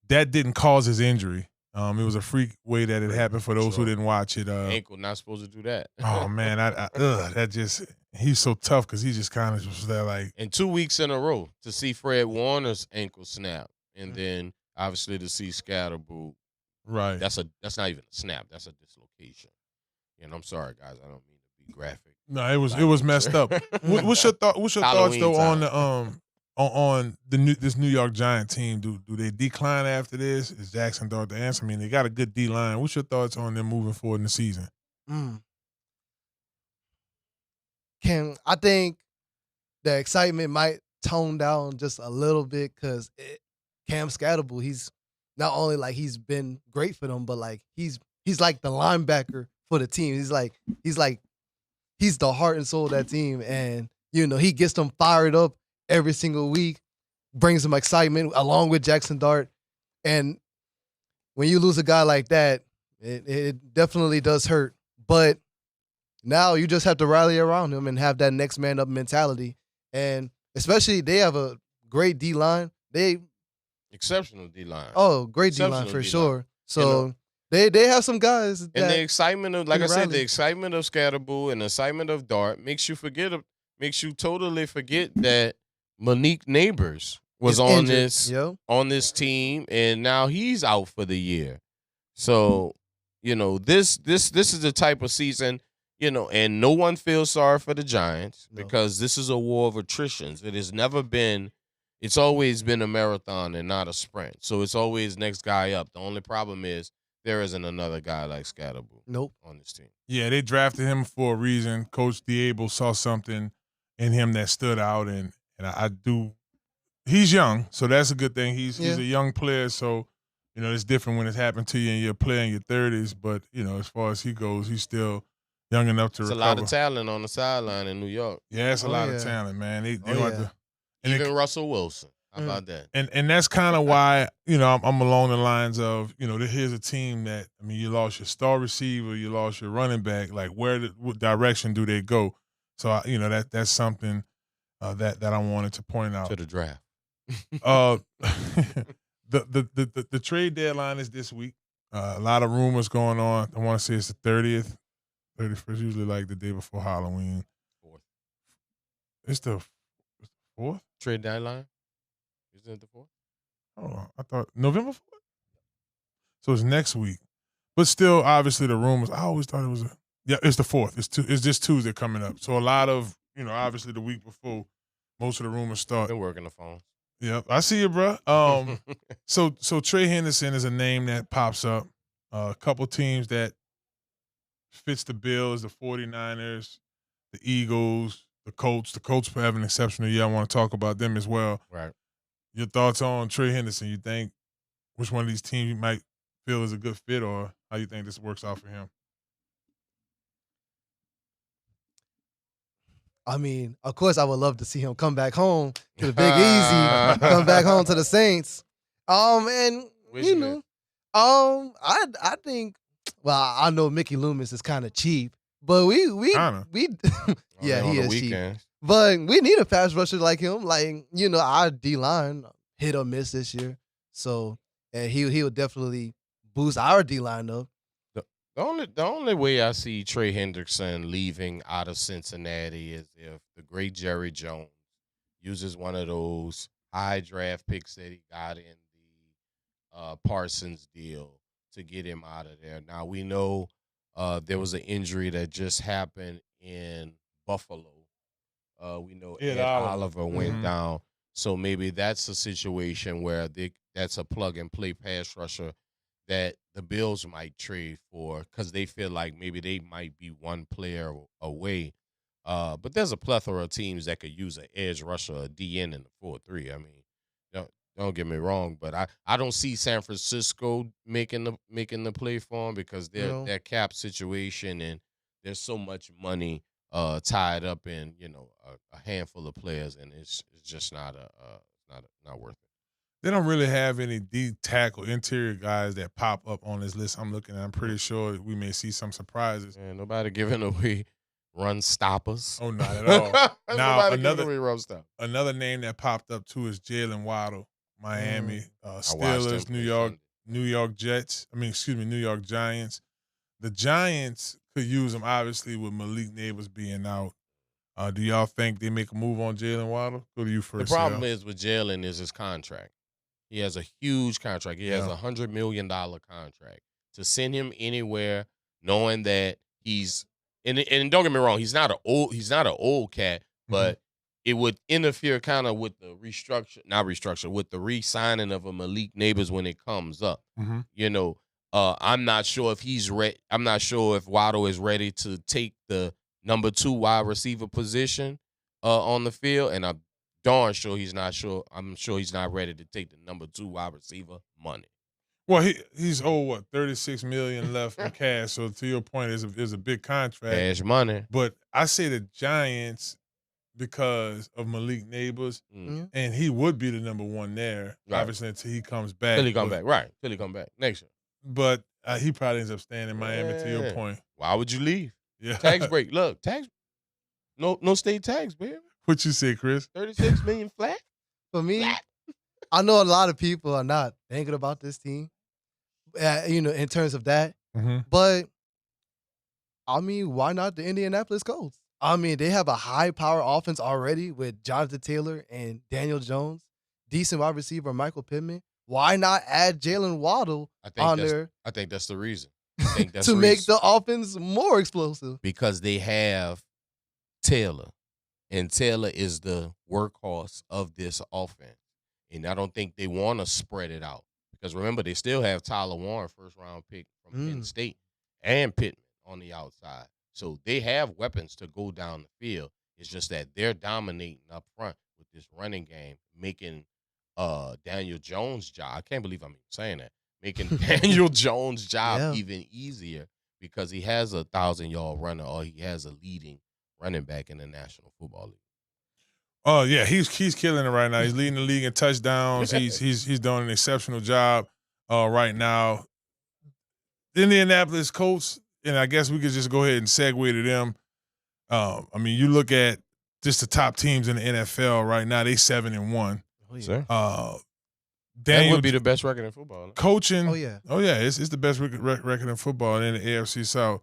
That didn't cause his injury. It was a freak way that it happened for those who didn't watch it. Ankle not supposed to do that. Oh, man, that just – he's so tough because he just kind of was there like – And 2 weeks in a row to see Fred Warner's ankle snap and then obviously to see Scatterboo. Right. That's not even a snap. That's a dislocation. And I'm sorry, guys. I don't mean to be graphic. No, it was messed up. What's your thoughts though on this New York Giant team? Do they decline after this? Is Jackson Dart the answer? I mean, they got a good D line. What's your thoughts on them moving forward in the season? I think the excitement might tone down just a little bit because Cam Scatterboo, he's not only like he's been great for them, but like he's like the linebacker for the team. He's the heart and soul of that team, and he gets them fired up every single week, brings them excitement along with Jackson Dart. And when you lose a guy like that, it definitely does hurt. But now you just have to rally around him and have that next man up mentality. And especially they have a great D line. Exceptional D line. Oh, great D line for sure. So they have some guys. And the excitement of, like I said, the excitement of Scatterboo and the excitement of Dart makes you totally forget that Malik Neighbors was on this team, and now he's out for the year. So, this is the type of season, and no one feels sorry for the Giants because this is a war of attritions. It's always been a marathon and not a sprint. So it's always next guy up. The only problem is there isn't another guy like Scatterboo on this team. Yeah, they drafted him for a reason. Coach Diable saw something in him that stood out, and I do. He's young, so that's a good thing. He's a young player, so it's different when it's happened to you and you're a player in your 30s. But as far as he goes, he's still young enough to recover. There's a lot of talent on the sideline in New York. Yeah, it's a lot of talent, man. Even Russell Wilson. How about that? And that's kind of why, I'm along the lines of, here's a team that, you lost your star receiver, you lost your running back. Like, what direction do they go? So, that's something that I wanted to point out. To the draft. The trade deadline is this week. A lot of rumors going on. I want to say it's the 30th, 31st, usually like the day before Halloween. 4th. It's the 4th? Trade deadline? Isn't it the 4th? Oh, I thought November 4th? So it's next week. But still, obviously, the rumors, I always thought it was it's the 4th. It's this Tuesday coming up. So a lot of, obviously the week before, most of the rumors start. Been working the phone. Yep, I see you, bro. So Trey Henderson is a name that pops up. A couple teams that fits the bill is the 49ers, the Eagles, the Colts. The Colts have an exceptional year. I want to talk about them as well. Right. Your thoughts on Trey Henderson? You think which one of these teams you might feel is a good fit, or how you think this works out for him? I mean, of course, I would love to see him come back home to the Big Easy, come back home to the Saints. I think. Well, I know Mickey Loomis is kind of cheap, But we Kinda. yeah, on he the is cheap. weekends. But we need a pass rusher like him. Like, our D-line hit or miss this year. So, and he will definitely boost our D-line up. The only way I see Trey Hendrickson leaving out of Cincinnati is if the great Jerry Jones uses one of those high draft picks that he got in the Parsons deal to get him out of there. Now we know there was an injury that just happened in Buffalo. We know Ed Ed Oliver. Oliver went Mhm. down, so maybe that's a situation where that's a plug and play pass rusher that the Bills might trade for because they feel like maybe they might be one player away. But there's a plethora of teams that could use an edge rusher, a DN in the 4-3. I mean, don't get me wrong, but I don't see San Francisco making the play for him because their cap situation and there's so much money tied up in a handful of players, and it's just not worth it. They don't really have any deep tackle interior guys that pop up on this list I'm looking at. I'm pretty sure we may see some surprises. And nobody giving away run stoppers. Oh, not at all. Now, Nobody giving away run stoppers. Another name that popped up too is Jalen Waddle, Miami, I watched him Steelers, play New York Jets. New York Giants. The Giants could use him obviously with Malik Neighbors being out. Do y'all think they make a move on Jalen Waddle? Go to you first. The problem is with Jalen is his contract. He has a huge contract. He has a $100 million contract. To send him anywhere, knowing that he's and don't get me wrong, he's not an old cat, but it would interfere kind of with the with the re-signing of a Malik Neighbors when it comes up. I'm not sure if he's ready. I'm not sure if Waddle is ready to take the number 2 wide receiver position on the field, and I'm darn sure he's not sure. I'm sure he's not ready to take the number 2 wide receiver money. Well, he's owed $36 million left in cash. So to your point, is a big contract. Cash money. But I say the Giants because of Malik Neighbors, and he would be the number 1 there, obviously until he comes back. Till he come back, right? Till he come back next year. But he probably ends up staying in Miami. To your point, why would you leave? Yeah, tax break. Look, tax. No state tax, baby. What you say, Chris? $36 million flat. For me, I know a lot of people are not thinking about this team, in terms of that. But, I mean, why not the Indianapolis Colts? I mean, they have a high-power offense already with Jonathan Taylor and Daniel Jones, decent wide receiver Michael Pittman. Why not add Jalen Waddle on there? I think that's the reason. I think that's to make the offense more explosive. Because they have Taylor. And Taylor is the workhorse of this offense. And I don't think they want to spread it out. Because remember, they still have Tyler Warren, first-round pick from Penn State, and Pittman on the outside. So they have weapons to go down the field. It's just that they're dominating up front with this running game, making Daniel Jones' job. I can't believe I'm even saying that. Making Daniel Jones' job even easier because he has a 1,000-yard runner or he has a leading running back in the National Football League. Oh yeah, he's killing it right now. He's leading the league in touchdowns. He's doing an exceptional job right now. The Indianapolis Colts, and I guess we could just go ahead and segue to them. I mean, you look at just the top teams in the NFL right now. They 7-1. That would be the best record in football. Coaching. Oh yeah. It's the best record in football in the AFC South.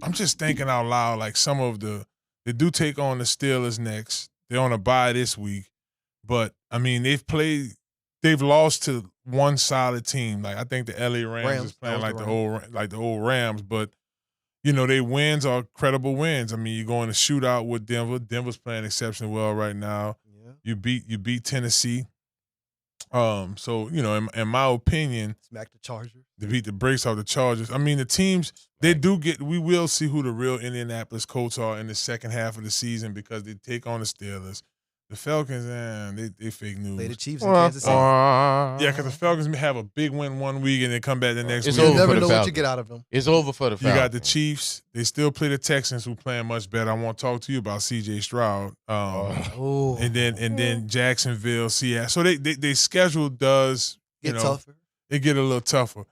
I'm just thinking out loud, like they do take on the Steelers next. They're on a bye this week, but I mean they've lost to one solid team. Like I think the LA Rams is playing like the old Rams, but their wins are credible wins. I mean, you go in a shootout with Denver. Denver's playing exceptionally well right now. Yeah. You beat Tennessee. So in my opinion, smack the Chargers. They beat the brakes off the Chargers. I mean, the teams we will see who the real Indianapolis Colts are in the second half of the season because they take on the Steelers. The Falcons, they fake news. Play the Chiefs in Kansas City. Yeah, because the Falcons may have a big win one week and then come back the next week. You never know what you get out of them. It's over for the Falcons. You got the Chiefs. They still play the Texans, who playing much better. I want to talk to you about C.J. Stroud. And then Jacksonville, Seattle. So they schedule does get tougher. It get a little tougher.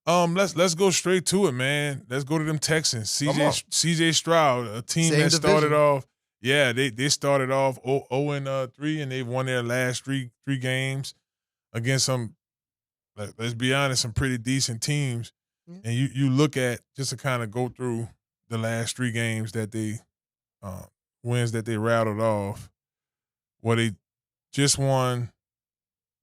Let's go straight to it, man. Let's go to them Texans. Come on. CJ Stroud, a team Same that started division. off. Yeah, they started off 0-3, and they've won their last three games against some. Let's be honest, some pretty decent teams. Yeah. And you look at, just to kind of go through the last 3 games that they wins that they rattled off. Well, they just won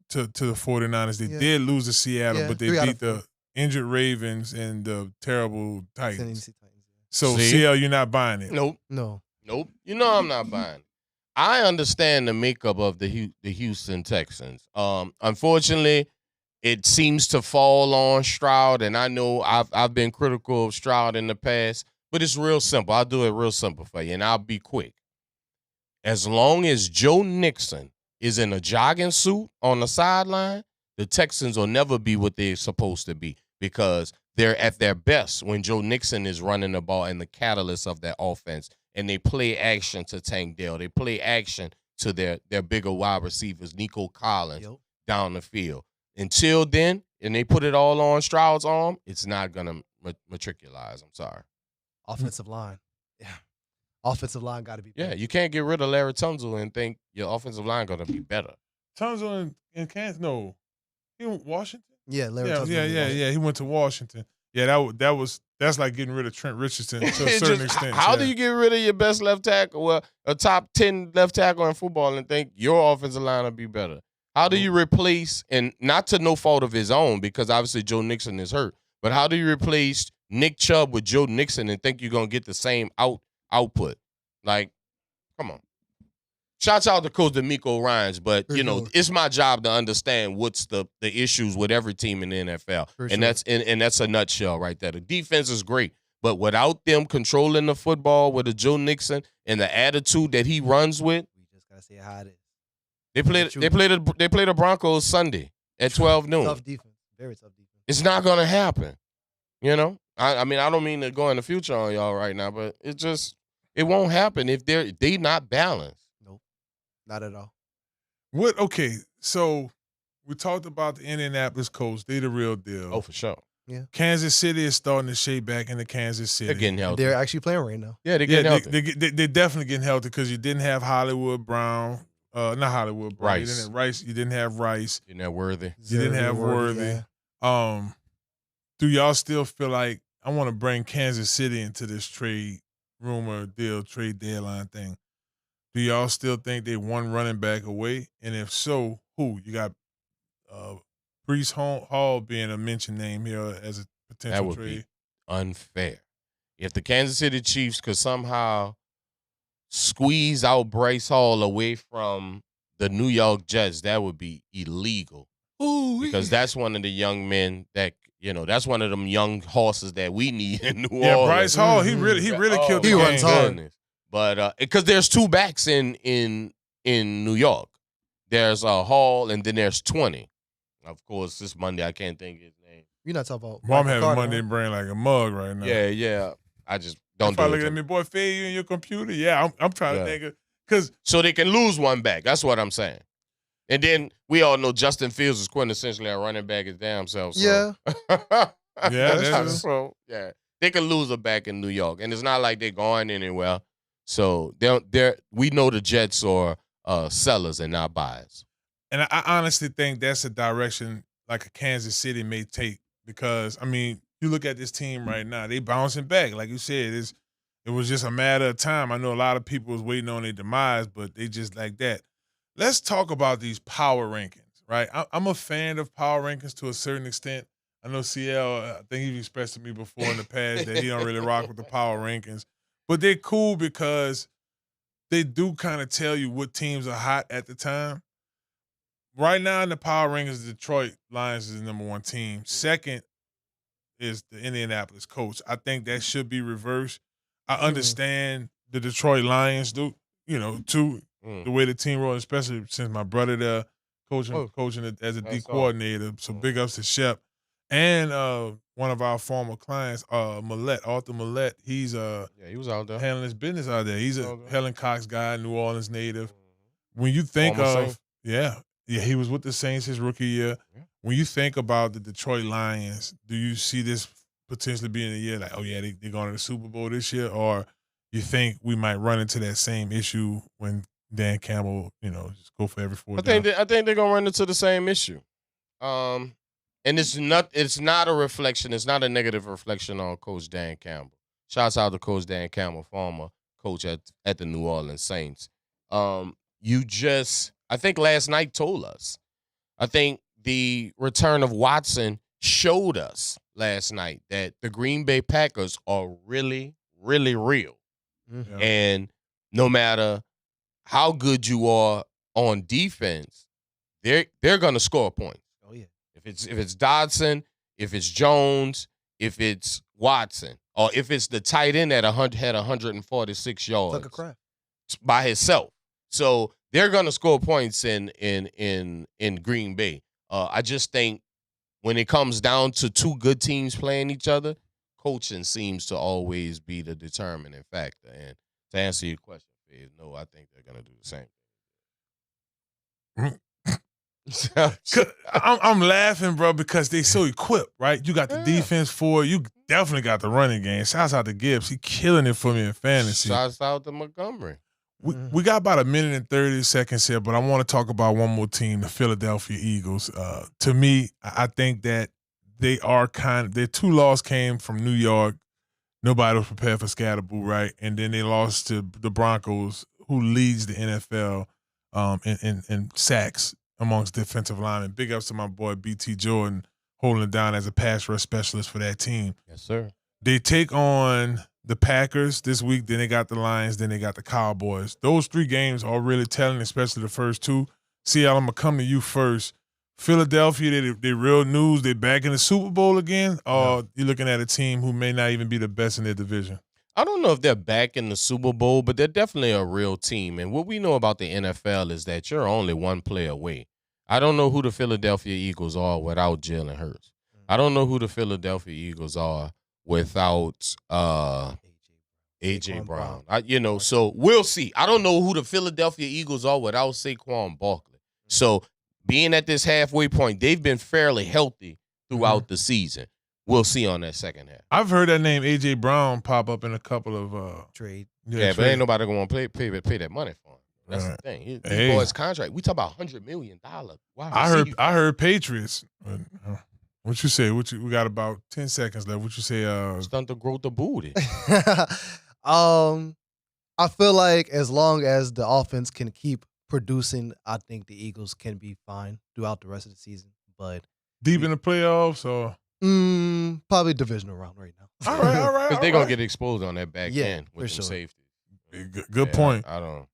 to the 49ers. They Yeah. did lose to Seattle, Yeah, but they 3 out beat of the 4. injured Ravens and the terrible Titans. Tennessee Titans. So See? CL, you're not buying it. Nope. No. Nope. You know I'm not buying. I understand the makeup of the Houston Texans. Unfortunately, it seems to fall on Stroud, and I know I've been critical of Stroud in the past, but it's real simple. I'll do it real simple for you, and I'll be quick. As long as Joe Nixon is in a jogging suit on the sideline, the Texans will never be what they're supposed to be, because they're at their best when Joe Nixon is running the ball and the catalyst of that offense, and they play action to Tank Dell. They play action to their bigger wide receivers, Nicole Collins, Yep. down the field. Until then, and they put it all on Stroud's arm, it's not going to matricularize. I'm sorry. Offensive line. Yeah. Offensive line got to be Yeah, better. you can't get rid of Larry Tunsil and think your offensive line going to be better. Tunsil in Kansas? No. He went Washington? Yeah, Larry Yeah, Tunsil. yeah. He went to Washington. Yeah, that's like getting rid of Trent Richardson to a It's certain just, extent. how yeah. do you get rid of your best left tackle, well, a top 10 left tackle in football, and think your offensive line will be better? How do you replace, and not to no fault of his own, because obviously Joe Nixon is hurt, but how do you replace Nick Chubb with Joe Nixon and think you're going to get the same output? Like, come on. Shouts out to Coach D'Amico Ryans, but, For you know, sure. it's my job to understand what's the issues with every team in the NFL. For And sure. that's a nutshell right there. The defense is great, but without them controlling the football with a Joe Nixon and the attitude that he runs with, We just got to see how it is. they play the Broncos Sunday at 12 noon. Tough defense. Very tough defense. It's not going to happen. You know? I mean, I don't mean to go in the future on y'all right now, but it won't happen if they not balanced. Nope. Not at all. Okay, so we talked about the Indianapolis Colts. They the real deal. Oh, for sure. Kansas City is starting to shape back into Kansas City. They're getting healthy. They're actually playing right now. Yeah, they're Yeah, getting healthy. they're definitely getting healthy, because you didn't have Hollywood Brown. Not Hollywood Brown. Rice. You didn't have Rice. You didn't have Rice. Isn't that worthy? You didn't have Worthy. yeah. Do y'all still feel like, I want to bring Kansas City into this trade deadline thing? Do y'all still think they one running back away? And if so, who? You got Brees Hall being a mentioned name here as a That potential would trade. be unfair. If the Kansas City Chiefs could somehow squeeze out Bryce Hall away from the New York Jets, that would be illegal. Because that's one of the young men that, you know, that's one of them young horses that we need in New Yeah, Orleans. Bryce Hall, he really killed the He game. runs hard. Goodness. But because there's 2 backs in New York. There's Hall, and then there's 20. Of course, this Monday I can't think of his name. You're not talking about. Mom Michael having Carter, Monday huh? brain like a mug right now. Yeah. I just don't If I do look it. at me, boy, fade you in your computer. Yeah, I'm trying Yeah. to think of, because So they can lose one back. That's what I'm saying. And then we all know Justin Fields is quintessentially a running back his damn self. So. Yeah. Yeah, that's So yeah, they can lose a back in New York, and it's not like they're going anywhere. So we know the Jets are sellers and not buyers. And I honestly think that's a direction like a Kansas City may take, because, I mean, you look at this team right now, they bouncing back. Like you said, it was just a matter of time. I know a lot of people was waiting on their demise, but they just like that. Let's talk about these power rankings, right? I'm a fan of power rankings to a certain extent. I know CL, I think he's expressed to me before in the past that he don't really rock with the power rankings. But they're cool because they do kind of tell you what teams are hot at the time. Right now in the power rankings, the Detroit Lions is the number 1 team. Second is the Indianapolis Colts. I think that should be reversed. I understand the Detroit Lions do, too, the way the team rolls, especially since my brother there coaching it as a D coordinator. So big ups to Shep. And one of our former clients, Arthur Millette, he's he was out there. handling his business out there. He's a Okay. Helen Cox guy, New Orleans native. When you think Former of Saint. Yeah, he was with the Saints his rookie year. Yeah. When you think about the Detroit Lions, do you see this potentially being a year like, oh yeah, they're going to the Super Bowl this year, or you think we might run into that same issue when Dan Campbell, just go for every fourth down? I think they're gonna run into the same issue. And it's not a reflection. It's not a negative reflection on Coach Dan Campbell. Shouts out to Coach Dan Campbell, former coach at the New Orleans Saints. I think last night told us. I think the return of Watson showed us last night that the Green Bay Packers are really, really real. Mhm. And no matter how good you are on defense, they're gonna score points. Oh yeah. If it's Dodson, if it's Jones, if it's Watson, or if it's the tight end that had 146 yards Tucker Craft. by himself. So they're gonna score points in Green Bay. I just think when it comes down to two good teams playing each other, coaching seems to always be the determining factor. And to answer your question, no, I think they're gonna do the same thing. I'm laughing, bro, because they so equipped, right? You got the defense for it. You definitely got the running game. Shouts out to Gibbs. He killing it for me in fantasy. Shouts out to Montgomery. We got about 1 minute and 30 seconds here, but I want to talk about one more team, the Philadelphia Eagles. To me, I think that they are their two losses came from New York. Nobody was prepared for Scatterboo, right? And then they lost to the Broncos, who leads the NFL in sacks amongst defensive linemen. Big ups to my boy B.T. Jordan holding it down as a pass rush specialist for that team. Yes, sir. They take on the Packers this week, then they got the Lions, then they got the Cowboys. Those three games are really telling, especially the first two. CL, I'm going to come to you first. Philadelphia, they real news. They back in the Super Bowl again, or you're looking at a team who may not even be the best in their division? I don't know if they're back in the Super Bowl, but they're definitely a real team. And what we know about the NFL is that you're only one play away. I don't know who the Philadelphia Eagles are without Jalen Hurts. I don't know who the Philadelphia Eagles are without A.J. Brown. So we'll see. I don't know who the Philadelphia Eagles are without Saquon Barkley. So being at this halfway point, they've been fairly healthy throughout the season. We'll see on that second half. I've heard that name A.J. Brown pop up in a couple of Trade. Yeah, but ain't nobody going to pay that money for him. That's Right. the thing. His Hey. boy's contract. We talk about $100 million. Wow. I heard Patriots. What you say? We got about 10 seconds left. What you say? Stunt to grow the booty. I feel like as long as the offense can keep producing, I think the Eagles can be fine throughout the rest of the season. But Deep in the playoffs, or probably divisional round right now. all right. Because they're going to get exposed on that back end for with some sure. safety. Good point. I don't.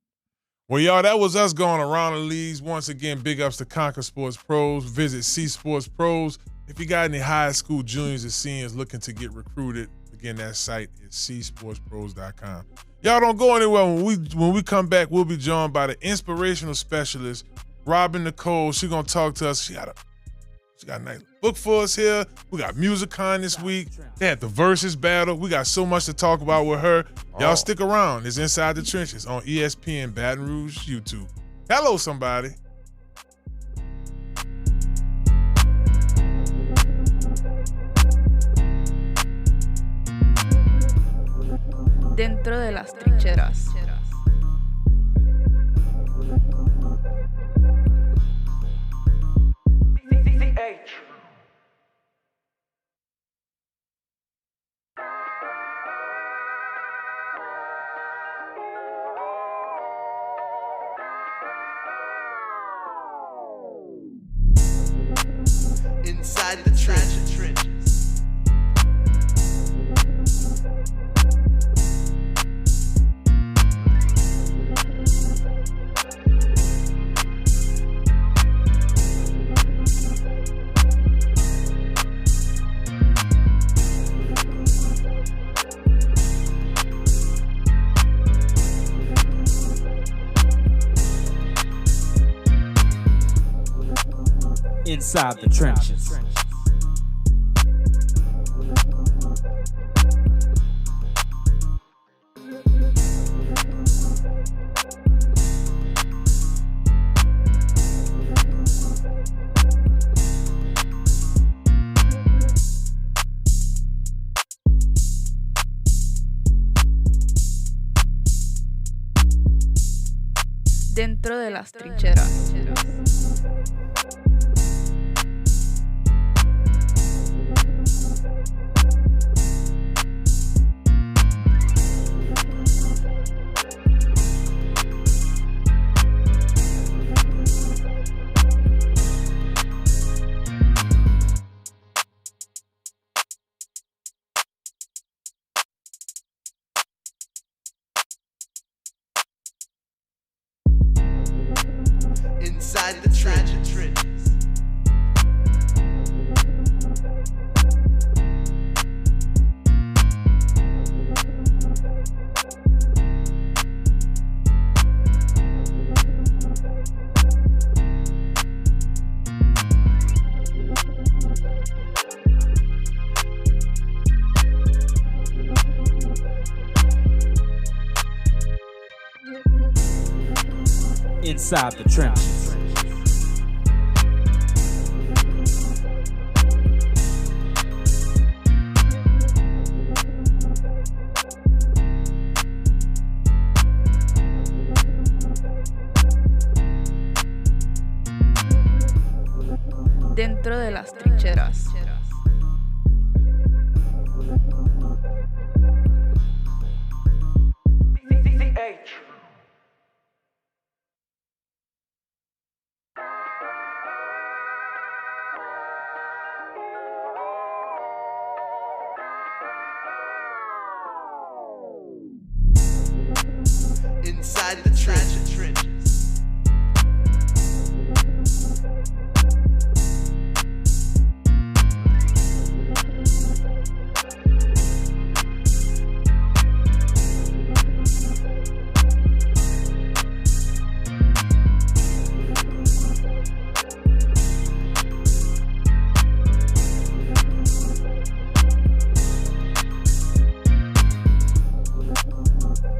Well, y'all, that was us going around the leagues. Once again, big ups to Conquer Sports Pros. Visit C Sports Pros. If you got any high school juniors and seniors looking to get recruited, again, that site is csportspros.com. Y'all don't go anywhere. When we come back, we'll be joined by the inspirational specialist, Nicole. She's going to talk to us. She got a nice book for us here. We got MusicCon this week. They had the Versus battle. We got so much to talk about with her. Y'all stick around. It's Inside the Trenches on ESPN Baton Rouge YouTube. Hello, somebody. Dentro de las trincheras. Inside the trenches. Inside the trenches. Dentro de las trincheras. Inside the trenches. Inside the trenches. Dentro de las trincheras. Inside the trenches.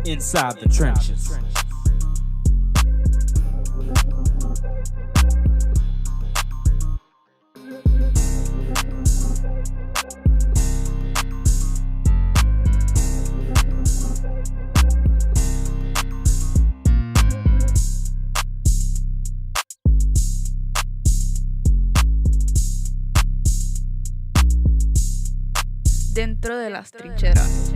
Inside the trenches. Dentro de las trincheras.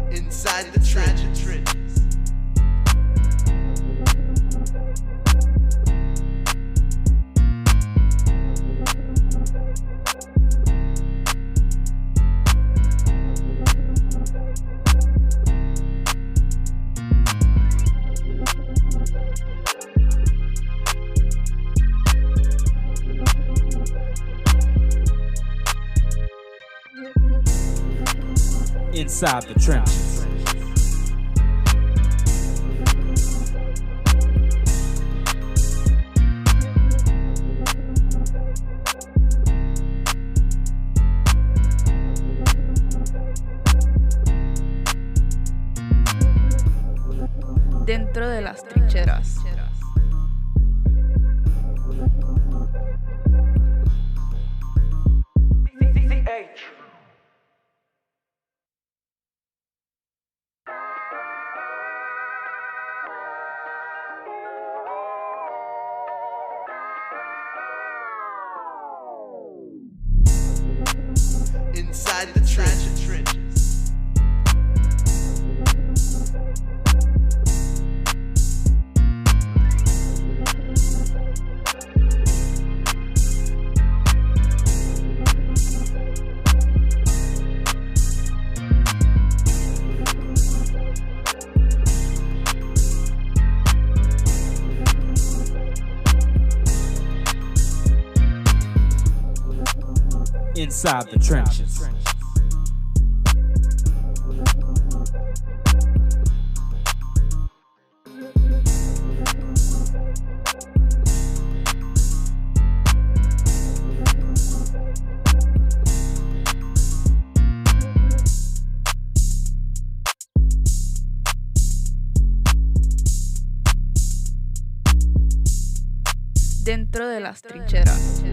Inside the trenches. Inside the trenches. Dentro de las trincheras. Inside the trenches. Inside the trenches. Dentro de las trincheras.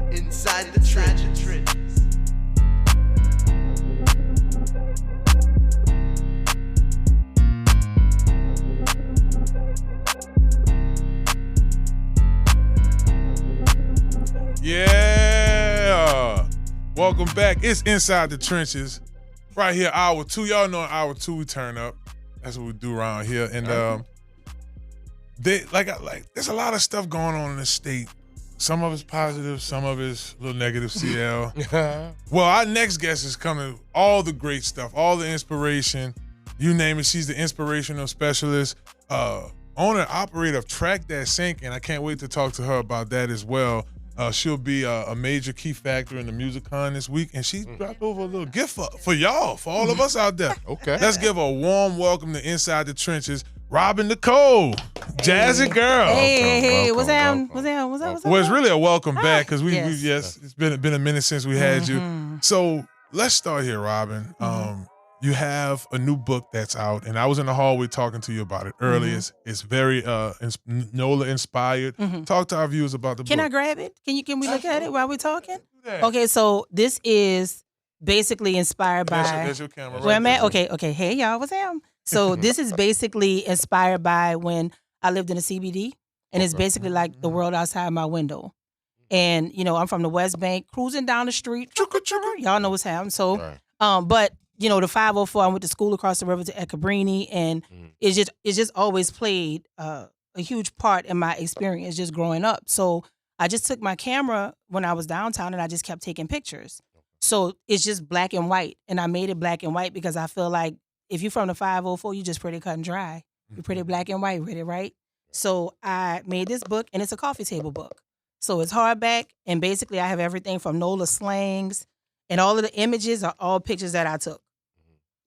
Inside the trenches. Yeah. Welcome back. It's Inside the Trenches. Right here, hour 2. Y'all know in hour 2 we turn up. That's what we do around here. And there's a lot of stuff going on in the state. Some of it's positive, some of it's a little negative, CL. Well, our next guest is coming, all the great stuff, all the inspiration, you name it. She's the inspirational specialist, owner and operator of Track That Sink, and I can't wait to talk to her about that as well. She'll be a major key factor in the MusicCon this week, and she dropped over a little gift for y'all, for all of us out there. Okay. Let's give a warm welcome to Inside the Trenches, Robin Nicole, Jazzy girl. Hey, what's welcome, up? What's up? What's up? What's up? Well, it's really a welcome back because Yes. it's been a minute since we had you. So let's start here, Robin. You have a new book that's out, and I was in the hallway talking to you about it earlier. It's very NOLA inspired. Talk to our viewers about the book. Can I grab it? Can we look at it while we're talking? Okay, so this is basically inspired by There's your camera. where I'm at. Okay. Hey y'all, what's up? So this is basically inspired by when I lived in the CBD, and it's basically like the world outside my window. And I'm from the West Bank, cruising down the street. Y'all know what's happening. So, but the 504, I went to school across the river at Cabrini, and it's just always played a huge part in my experience just growing up. So I just took my camera when I was downtown, and I just kept taking pictures. So it's just black and white, and I made it black and white because I feel like if you're from the 504, you just pretty cut and dry. You're pretty black and white with it, right? So I made this book, and it's a coffee table book. So it's hardback, and basically I have everything from NOLA slangs, and all of the images are all pictures that I took.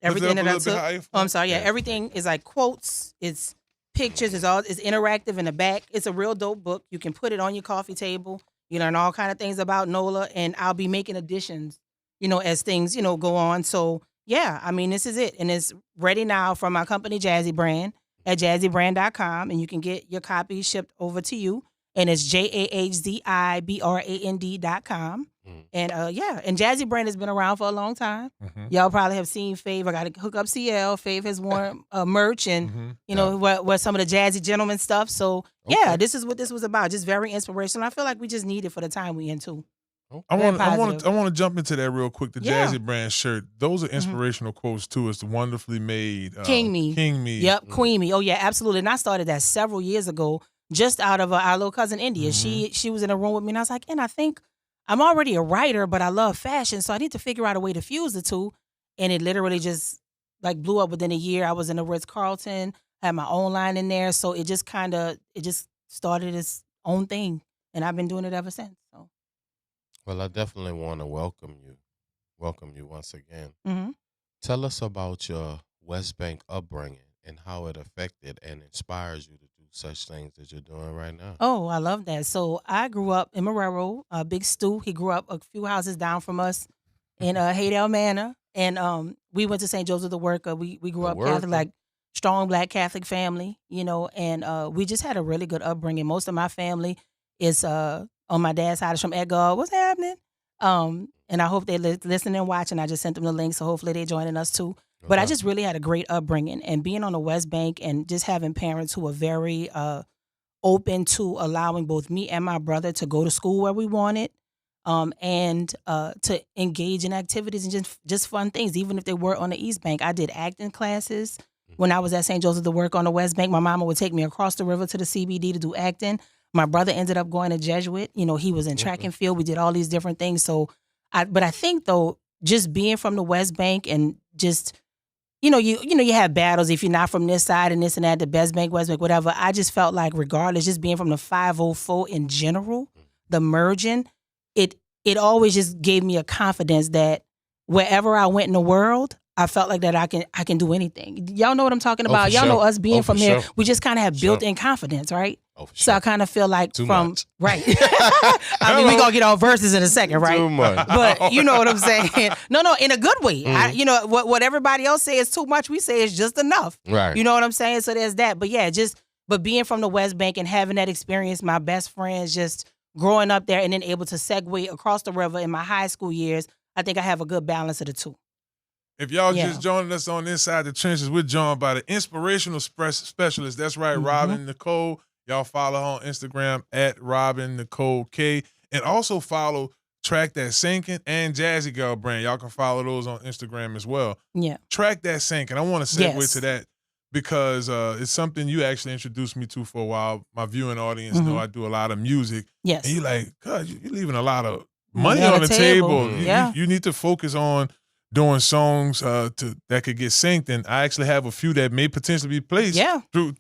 Everything that I took. I'm sorry. Yeah, everything is like quotes. It's pictures. It's interactive in the back. It's a real dope book. You can put it on your coffee table. You learn all kind of things about NOLA, and I'll be making additions, as things, go on. So yeah, I mean, this is it. And it's ready now from my company, Jazzy Brand, at jazzybrand.com, and you can get your copy shipped over to you. And it's JAHZIBRAND.com. And and Jazzy Brand has been around for a long time. Y'all probably have seen Fave. I got to hook up CL. Fave has worn merch and, what some of the Jazzy Gentleman stuff. So, this is what this was about. Just very inspirational. I feel like we just need it for the time we in, too. I want to jump into that real quick. The Jazzy Brand shirt; those are inspirational quotes too. It's wonderfully made. King Me. Yep, Queen Me. Oh yeah, absolutely. And I started that several years ago, just out of our little cousin India. She was in a room with me, and I was like, and I think I'm already a writer, but I love fashion, so I need to figure out a way to fuse the two. And it literally just blew up within a year. I was in the Ritz-Carlton, had my own line in there, so it just started its own thing, and I've been doing it ever since. So. Well, I definitely want to welcome you once again. Tell us about your West Bank upbringing and how it affected and inspires you to do such things that you're doing right now. Oh, I love that. So I grew up in Marrero. Big Stu, he grew up a few houses down from us in Haydale Manor, and we went to St. Joseph the Worker. We grew up Catholic, like strong Black Catholic family, and we just had a really good upbringing. Most of my family is on my dad's side is from Edgar. What's happening? And I hope they listen and watch, and I just sent them the link, so hopefully they're joining us too. But I just really had a great upbringing, and being on the West Bank and just having parents who are very open to allowing both me and my brother to go to school where we wanted, and to engage in activities and just fun things, even if they were on the East Bank. I did acting classes when I was at St. Joseph to work on the West Bank. My mama would take me across the river to the CBD to do acting. My brother ended up going to Jesuit. He was in track and field. We did all these different things. So, but I think though, just being from the West Bank and just, you have battles if you're not from this side and this and that, the West Bank, whatever. I just felt like regardless, just being from the 504 in general, the merging, it always just gave me a confidence that wherever I went in the world, I felt like that I can do anything. Y'all know what I'm talking Oh, about. for Y'all know sure. us being Oh, from for here, sure. we just kind of have Sure. built-in confidence, right? Oh, for So sure. I kind of feel like Too from much. right. I mean, we gonna get on verses in a second, right? Too much. But you know what I'm saying? No, in a good way. Mhm. You know what everybody else says is too much. We say it's just enough. Right. You know what I'm saying? So there's that. But yeah, but being from the West Bank and having that experience, my best friends, just growing up there and then able to segue across the river in my high school years, I think I have a good balance of the two. If y'all Yeah. just joining us on Inside the Trenches, we're joined by the inspirational specialist. That's right, Mhm. Robin Nicole. Y'all follow her on Instagram at Robin Nicole K. And also follow Track That Sinking and Jazzy Girl Brand. Y'all can follow those on Instagram as well. Yeah. Track That Sinking. I want to segue Yes. to that because it's something you actually introduced me to for a while. My viewing audience know I do a lot of music. Yes. And you like, God, you're leaving a lot of money on on the the table. table. You- You need to focus on doing songs that could get synced. And I actually have a few that may potentially be placed Yeah. through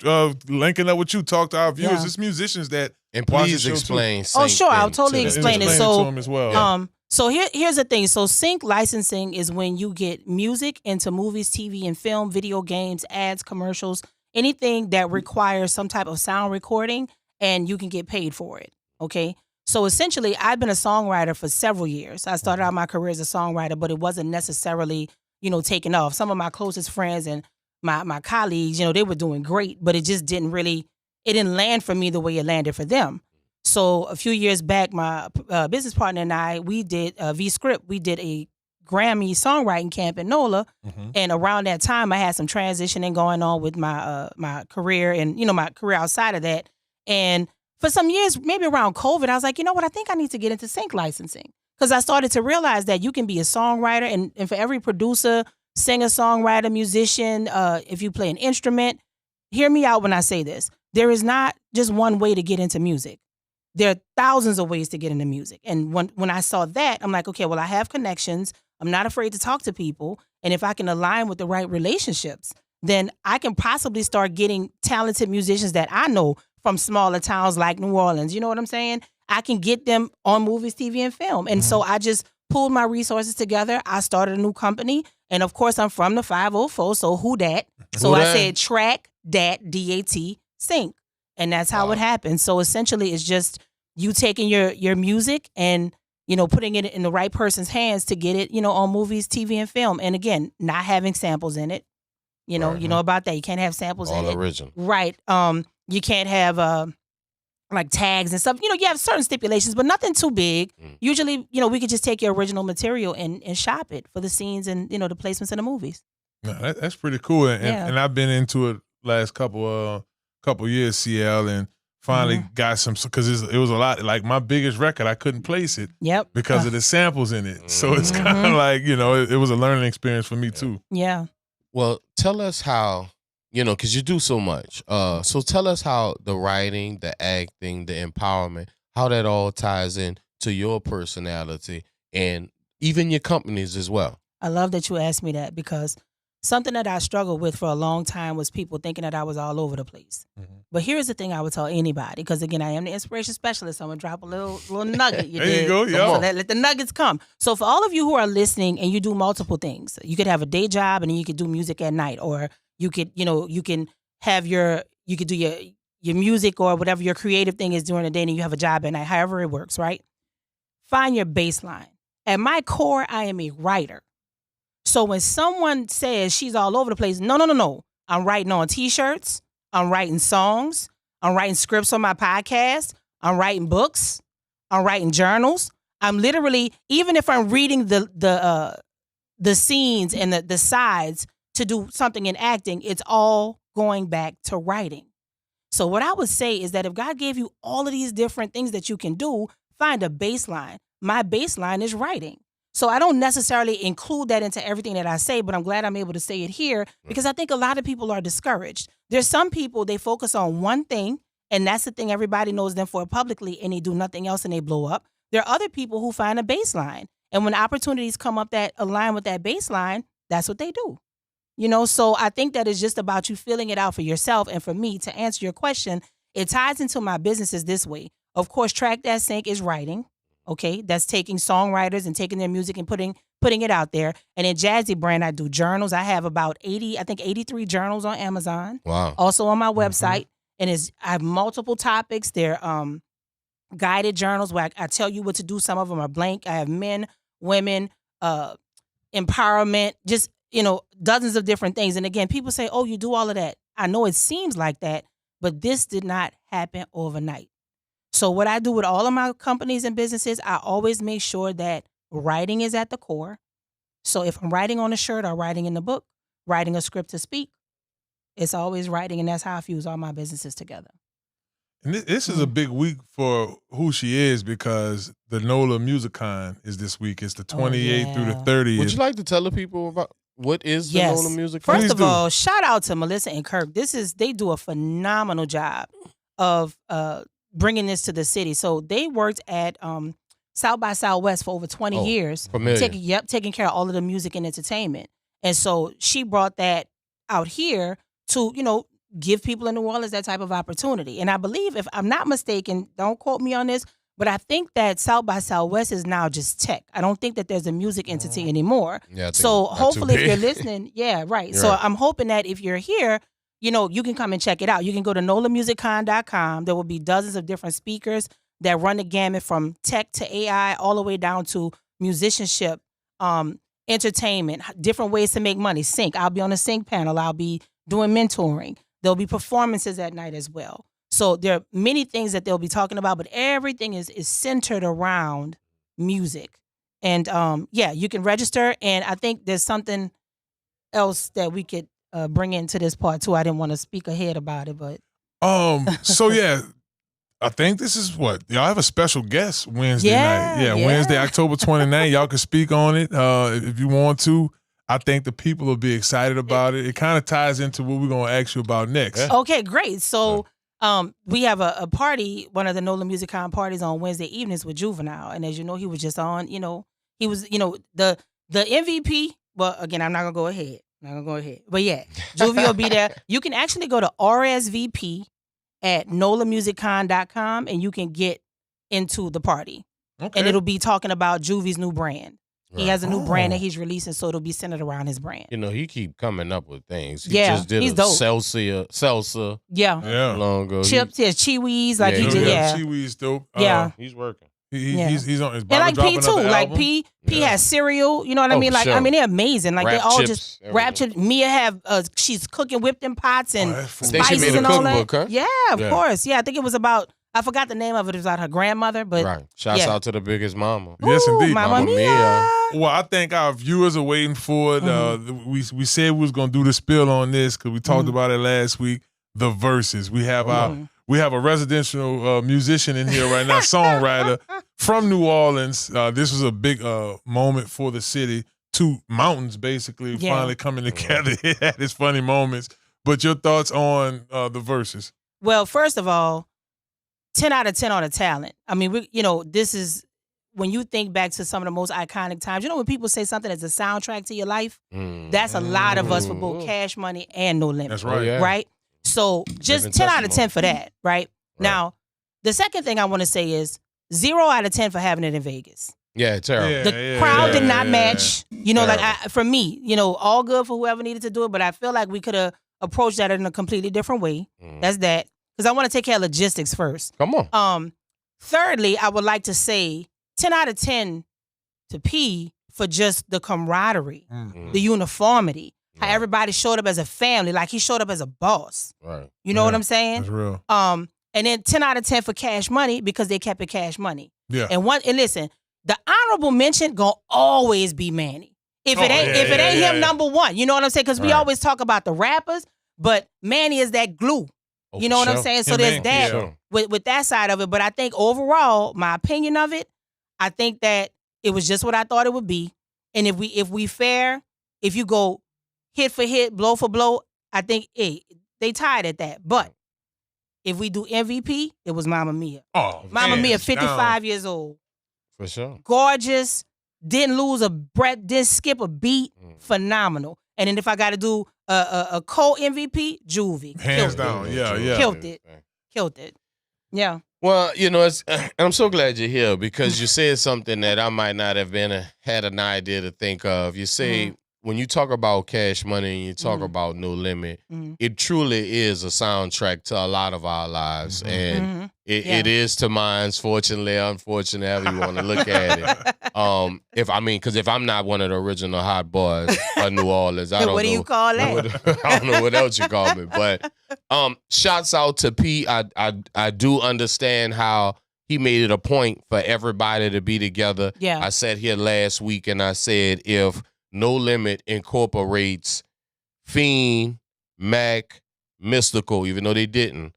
linking up with you. Talk to our viewers. Yeah. It's musicians that And watch the please show, too. explain. Oh, sync sure. I'll in totally to the- explain it. Explain So, to them as well. So here's the thing. So sync licensing is when you get music into movies, TV, and film, video games, ads, commercials, anything that requires some type of sound recording, and you can get paid for it. Okay. So essentially, I've been a songwriter for several years. I started out my career as a songwriter, but it wasn't necessarily, taking off. Some of my closest friends and my colleagues, they were doing great, but it just didn't land for me the way it landed for them. So a few years back, my business partner and I, we did V-Script. We did a Grammy songwriting camp in NOLA. And around that time, I had some transitioning going on with my career and, my career outside of that. And for some years, maybe around COVID, I was like, you know what? I think I need to get into sync licensing. Because I started to realize that you can be a songwriter, and for every producer, singer, songwriter, musician, if you play an instrument, hear me out when I say this. There is not just one way to get into music. There are thousands of ways to get into music. And when I saw that, I'm like, okay, well, I have connections. I'm not afraid to talk to people. And if I can align with the right relationships, then I can possibly start getting talented musicians that I know from smaller towns like New Orleans. You know what I'm saying? I can get them on movies, TV, and film. And so I just pulled my resources together. I started a new company. And of course, I'm from the 504, so who dat? So Who I dat? said track, dat, D-A-T, sync. And that's how it happens. So essentially, it's just you taking your music and, putting it in the right person's hands to get it, on movies, TV, and film. And again, not having samples in it. You know about that. You can't have samples in All it. original. Right. You can't have like tags and stuff. You have certain stipulations, but nothing too big. Usually, we could just take your original material and shop it for the scenes and, the placements in the movies. No, that's pretty cool. And, Yeah. and I've been into it last couple years, CL, and finally got some, because it was a lot. Like my biggest record, I couldn't place it Yep. because of the samples in it. So it's kind of like, it was a learning experience for me too. Yeah. Well, tell us how, because you do so much. So tell us how the writing, the acting, the empowerment, how that all ties in to your personality and even your companies as well. I love that you asked me that because something that I struggled with for a long time was people thinking that I was all over the place. But here's the thing I would tell anybody, because again, I am the inspiration specialist. So I'm gonna drop a little nugget. There you go. So Yeah. let the nuggets come. So for all of you who are listening and you do multiple things, you could have a day job and then you could do music at night, or you could, you can have you could do your music or whatever your creative thing is during the day and you have a job at night, however it works, right? Find your baseline. At my core, I am a writer. So when someone says she's all over the place, no. I'm writing on T-shirts. I'm writing songs. I'm writing scripts on my podcast. I'm writing books. I'm writing journals. I'm literally, even if I'm reading the scenes and the sides to do something in acting, it's all going back to writing. So what I would say is that if God gave you all of these different things that you can do, find a baseline. My baseline is writing. So I don't necessarily include that into everything that I say, but I'm glad I'm able to say it here because I think a lot of people are discouraged. There's some people, they focus on one thing, and that's the thing everybody knows them for publicly, and they do nothing else and they blow up. There are other people who find a baseline. And when opportunities come up that align with that baseline, that's what they do. So I think that it's just about you filling it out for yourself. And for me, to answer your question, it ties into my businesses this way. Of course, Track That Sync is writing. Okay, that's taking songwriters and taking their music and putting it out there. And in Jazzy Brand, I do journals. I have about 83 journals on Amazon. Wow. Also on my website, and I have multiple topics. They're guided journals where I tell you what to do. Some of them are blank. I have men, women, empowerment, just dozens of different things. And again, people say, "Oh, you do all of that." I know it seems like that, but this did not happen overnight. So what I do with all of my companies and businesses, I always make sure that writing is at the core. So if I'm writing on a shirt or writing in the book, writing a script to speak, it's always writing, and that's how I fuse all my businesses together. And this is a big week for who she is because the NOLA MusicCon is this week. It's the 28th through the 30th. Would you like to tell the people about what is the NOLA Music? First of all, shout out to Melissa and Kirk. They do a phenomenal job of bringing this to the city. So they worked at South by Southwest for over 20 years. Taking care of all of the music and entertainment. And so she brought that out here to, give people in New Orleans that type of opportunity. And I believe, if I'm not mistaken, don't quote me on this, but I think that South by Southwest is now just tech. I don't think that there's a music entity anymore. Yeah, so hopefully if you're listening, You're so right. I'm hoping that if you're here, you can come and check it out. You can go to NOLAmusiccon.com. There will be dozens of different speakers that run the gamut from tech to AI, all the way down to musicianship, entertainment, different ways to make money. Sync. I'll be on the Sync panel. I'll be doing mentoring. There'll be performances at night as well. So there are many things that they'll be talking about, but everything is centered around music. And you can register. And I think there's something else that we could bring into this part too. I didn't want to speak ahead about it, but I think this is what y'all have a special guest Wednesday night. Yeah, Wednesday, October 29th. Y'all can speak on it if you want to. I think the people will be excited about it. It kind of ties into what we're going to ask you about next. Yeah. Okay, great. So we have a party, one of the NOLA MusicCon parties on Wednesday evenings with Juvenile. And as you know, he was just on, he was, the MVP. Well, again, I'm not going to go ahead. But yeah, Juvie will be there. You can actually go to RSVP at NOLAmusiccon.com and you can get into the party. Okay. And it'll be talking about Juvie's new brand. He has a new brand that Oh. he's releasing, so it'll be centered around his brand. He keep coming up with things. He Yeah, just did he's a dope. salsa Yeah. Yeah. long ago. Chips, Chiwis, like Yeah, he did, yeah. Chiwi's dope. Yeah. He's working. He's on his And like P too, like album. P Yeah. has cereal. You know what I Oh, mean? Like sure. they're amazing. Like they Rap all chips, just everything. rap chips. Mia have she's cooking whipped in pots and that's food. I think she spices made a and all that. cookbook, huh? Yeah, of Yeah. course. Yeah, I think it was about. I forgot the name of it. It was about her grandmother, but Right. Shouts yeah. out to the biggest mama. Yes, Ooh, indeed. Mamma Mamma Mia. Mia. Well, I think our viewers are waiting for it. We said we was gonna do the spill on this because we talked about it last week. The verses. We have a residential musician in here right now, songwriter from New Orleans. This was a big moment for the city. Two mountains basically finally coming together. It had its funny moments. But your thoughts on the verses? Well, first of all, 10 out of 10 on the talent. I mean, this is when you think back to some of the most iconic times. When people say something as a soundtrack to your life, that's a lot of us for both Cash Money and No Limit. That's right. Oh, yeah. Right? So just Living 10 out of 10 testimony. for that, right? Now, the second thing I want to say is 0 out of 10 for having it in Vegas. Yeah, terrible. Yeah. The crowd did not match. Terrible. For me, all good for whoever needed to do it, but I feel like we could have approached that in a completely different way. That's that. Because I want to take care of logistics first. Come on. Thirdly, I would like to say 10 out of 10 to P for just the camaraderie, the uniformity, how everybody showed up as a family, like he showed up as a boss. Right. You know what I'm saying? That's real. And then 10 out of 10 for Cash Money because they kept it Cash Money. Yeah. And listen, the honorable mention gonna always be Manny. If it ain't him, number one. You know what I'm saying? Because we Right. always talk about the rappers, but Manny is that glue. Oh, You know what I'm sure. saying? So And there's then- that Sure. with that side of it. But I think overall, my opinion of it, I think that it was just what I thought it would be. And if we fair, if you go hit for hit, blow for blow, I think they tied at that. But if we do MVP, it was Mamma Mia. Oh, Mamma man, Mia, down. 55 years old, For sure. gorgeous, didn't lose a breath, didn't skip a beat, phenomenal. And then if I got to do a co-MVP, Juvie. Hands Killed down. it. Yeah. Killed it. Killed it. Yeah. Well, it's, and I'm so glad you're here because you said something that I might not have had an idea to think of. You say when you talk about Cash Money and you talk about No Limit, it truly is a soundtrack to a lot of our lives, and it is to mine. Fortunately, unfortunately, however you want to look at it. Because if I'm not one of the original hot boys of New Orleans, I don't know. What do you call that? I don't know what else you call me, but shouts out to P. I do understand how he made it a point for everybody to be together. Yeah. I sat here last week and I said if No Limit incorporates Fiend, Mac, Mystical, even though they didn't,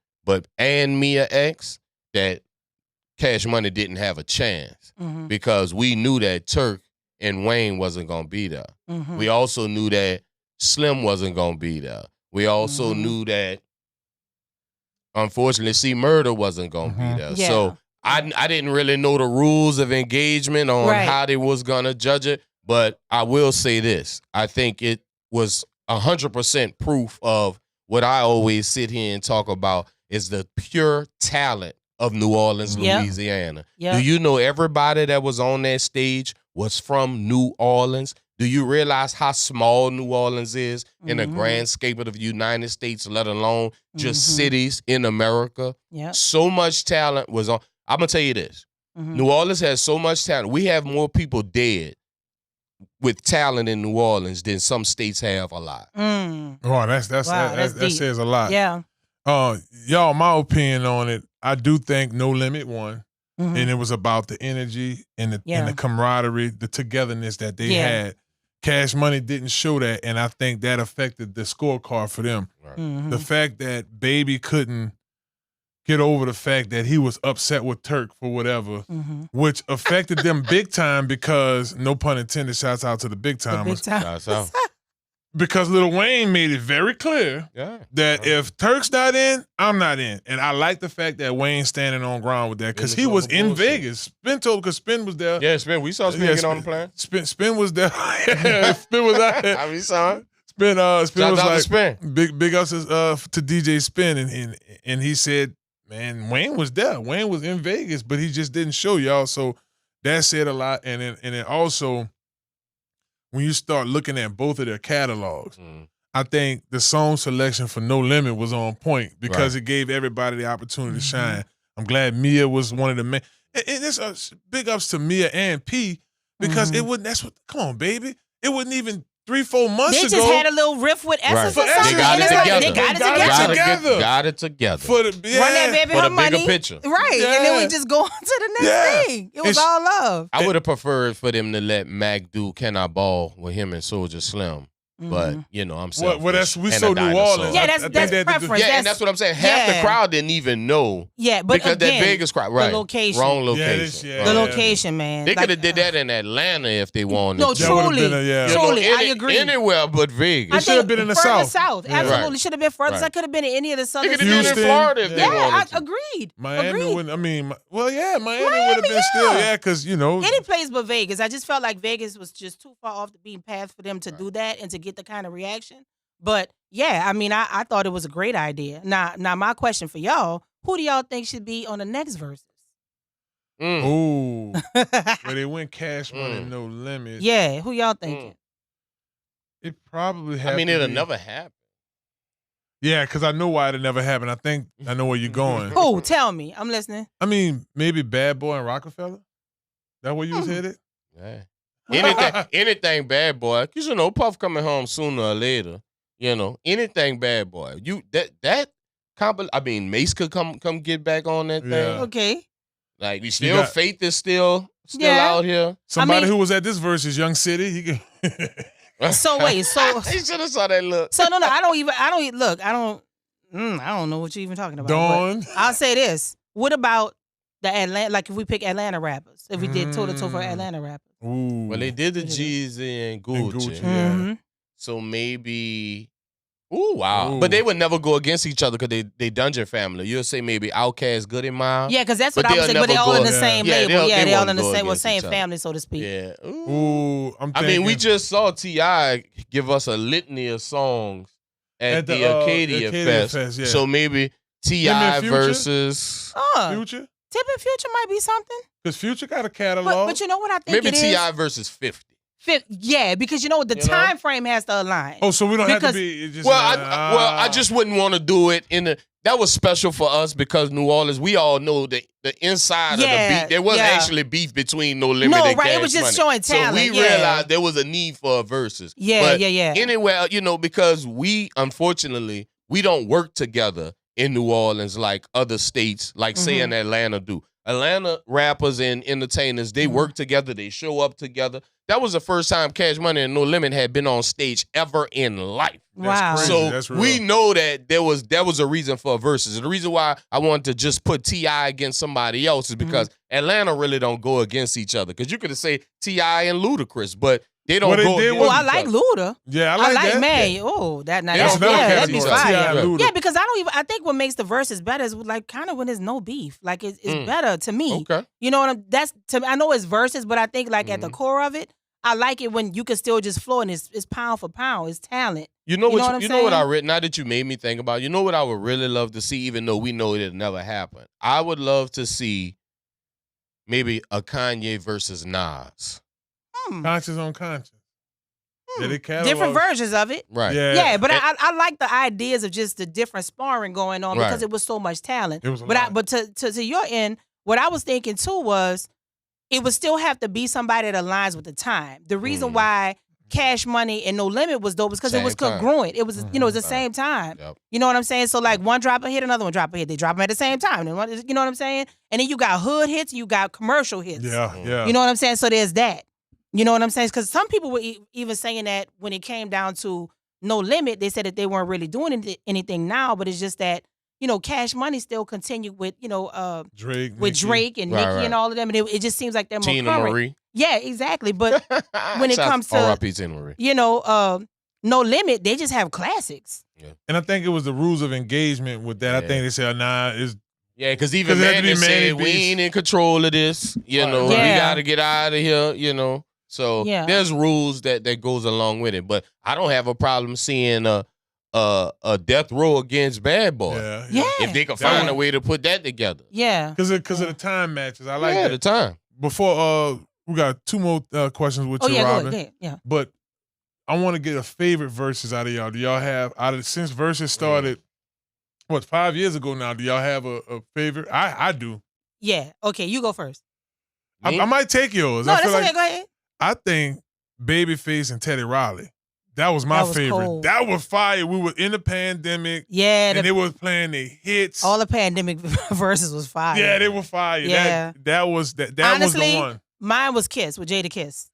and Mia X, that Cash Money didn't have a chance because we knew that Turk and Wayne wasn't going to be there. We also knew that Slim wasn't going to be there. We also knew that, unfortunately, C Murder wasn't going to be there. Yeah. So I didn't really know the rules of engagement on how they was going to judge it, but I will say this. I think it was 100% proof of what I always sit here and talk about is the pure talent of New Orleans, Louisiana. Yep. Do you know everybody that was on that stage was from New Orleans? Do you realize how small New Orleans is in the grand scape of the United States, let alone just cities in America? Yep. So much talent was on. I'm going to tell you this. New Orleans has so much talent. We have more people dead with talent in New Orleans than some states have a lot. Oh, that says a lot. Yeah. Y'all, my opinion on it, I do think No Limit won. And it was about the energy and the camaraderie, the togetherness that they had. Cash Money didn't show that, and I think that affected the scorecard for them. Right. The fact that Baby couldn't get over the fact that he was upset with Turk for whatever, which affected them big time because, no pun intended, shouts out to the big timers. Shouts out. Because Lil Wayne made it very clear that if Turk's not in, I'm not in. And I like the fact that Wayne's standing on ground with that because he was in Vegas. Spin told because Spin was there. Yeah, Spin. We saw Spin get on the plane. Spin was there. Spin was out there. We saw him. Spin was Shout out like, to Spin. big ups to DJ Spin. And he said, man, Wayne was there. Wayne was in Vegas, but he just didn't show y'all. So that said a lot. And then also, when you start looking at both of their catalogs, I think the song selection for No Limit was on point because it gave everybody the opportunity to shine. I'm glad Mia was one of the men. And it's big ups to Mia and P because it wouldn't, come on, baby. It wasn't even 3-4 months ago. They just had a little riff with Essence or something. They got it together. They got it together. For the, Run that baby for her the money. bigger picture. Right. Yeah. And then we just go on to the next thing. It was all love. I would have preferred for them to let Mac do Can I Ball with him and Soulja Slim. But, I'm saying. Well, we so New Orleans. Yeah, that's preference. Yeah, and that's what I'm saying. Half the crowd didn't even know. Yeah, but because again, that Vegas crowd, right? The location. Wrong location. The location, man. They could have did that in Atlanta if they wanted. No, truly, truly, I agree. Anywhere but Vegas. It should have been in the South. South, absolutely should have been further. Right. I could have been in any of the southern They could have been in Florida if they wanted to. Agreed. Miami wouldn't. I mean, Miami would have been still, because any place but Vegas. I just felt like Vegas was just too far off the beaten path for them to do that and to get the kind of reaction. But yeah, I mean, I thought it was a great idea. Now, my question for y'all: who do y'all think should be on the next verses? Ooh, where they went Cash Money, No Limit. Yeah, who y'all thinking? It probably. It'll never happen. Yeah, because I know why it'll never happen. I think I know where you're going. Who? Tell me. I'm listening. I mean, maybe Bad Boy and Rockefeller. That where you was headed? Yeah. Anything Bad Boy. Because Puff coming home sooner or later. Anything Bad Boy. Mace could come get back on that thing. Okay. Like we still Faith is still out here. Somebody who was at this versus Young City. He can. So wait, he should have saw that look. So no, I don't know what you're even talking about. Dawn. I'll say this. What about the Atlanta? Like if we pick Atlanta rappers, if we did toe-to-toe for Atlanta rappers. Ooh. Well, they did the Jeezy and Gucci. Yeah. So maybe. Ooh, wow. Ooh. But they would never go against each other because they Dungeon family. You'll say maybe Outkast, Good and Mild. Yeah, because that's what I was saying. But they're all in the same label. they all in won't the go same against each family, so to speak. Yeah. Ooh, I'm thinking. I mean, we just saw T.I. give us a litany of songs at the Arcadia Fest. Yeah. So maybe T.I. versus Future? Tip and Future might be something. Because Future got a catalog. But you know what I think Maybe it is? T.I. versus 50. Yeah, because you know the You know? time frame has to align. oh, so we don't have because- to be just Well, I just wouldn't want to do it in the. That was special for us because New Orleans. We all know the inside of the beef. There wasn't actually beef between No Limit and right. Cash It was just Money. showing talent. So we realized there was a need for a versus. Yeah. Anyway, because we unfortunately we don't work together in New Orleans like other states, like say in Atlanta do. Atlanta rappers and entertainers, they work together, they show up together. That was the first time Cash Money and No Limit had been on stage ever in life. Wow. crazy. So That's real. we know that there was a reason for a versus. And the reason why I wanted to just put T.I. against somebody else is because Atlanta really don't go against each other. Because you could say T.I. and Ludacris, but they don't What they go did against was- Oh, I each like other. Luda. Yeah, I like that. man. Oh, that now That's that's another that'd be category. fire. T.I. and Luda. Yeah, because I think what makes the verses better is like kind of when there's no beef. Like it's better to me. Okay. You know what I know it's verses, but I think like at the core of it, I like it when you can still just flow and it's pound for pound. It's talent. You know You know what? what I'm You know what I saying? read. Now that you made me think about, you know what I would really love to see, even though we know it'll never happen. I would love to see maybe a Kanye versus Nas. Conscious on conscious. Yeah, they catalog. Different versions of it. Right. Yeah, but I like the ideas of just the different sparring going on because Right. it was so much talent. It was a But lot. but to your end, what I was thinking too was it would still have to be somebody that aligns with the time. The reason why Cash Money and No Limit was dope was because it was Same time. congruent. It was it was the same time. Yep. You know what I'm saying? So like one drop a hit, another one drop a hit. They drop them at the same time. You know what I'm saying? And then you got hood hits, you got commercial hits. Yeah. You know what I'm saying? So there's that. You know what I'm saying? Because some people were even saying that when it came down to No Limit, they said that they weren't really doing anything now, but it's just that, Cash Money still continued with, Drake. with Nicki. Drake and Right, Nicki right. and all of them. And it just seems like they're more Tina current. Marie. Yeah, exactly. But when it comes to, R.I.P. Tina Marie. No Limit, they just have classics. And I think it was the rules of engagement with that. I Yeah. think they said, nah, it's Yeah, because even 'Cause it had to be Manny said Manny we Beast. ain't in control of this. Right. We Yeah. got to get out of here. So Yeah. there's rules that goes along with it. But I don't have a problem seeing a death row against Bad Boy. Yeah. If they can That find one- a way to put that together. Yeah. because of the time matches. I like Yeah, that. the time. Before we got two more questions with Oh, you, yeah, go Robin. ahead. Yeah. But I want to get a favorite verses out of y'all. Do y'all have since verses started? What 5 years ago now? Do y'all have a favorite? I do. Yeah. Okay, you go first. Me? I might take yours. No, I that's feel okay. like Go ahead. I think Babyface and Teddy Riley. That was my That was favorite. cold. That was fire. We were in the pandemic, Yeah. and they was playing their hits. All the pandemic verses was fire. Yeah, they were fire. Yeah. That was that Honestly, was the one. Mine was Kiss with Jada Kiss.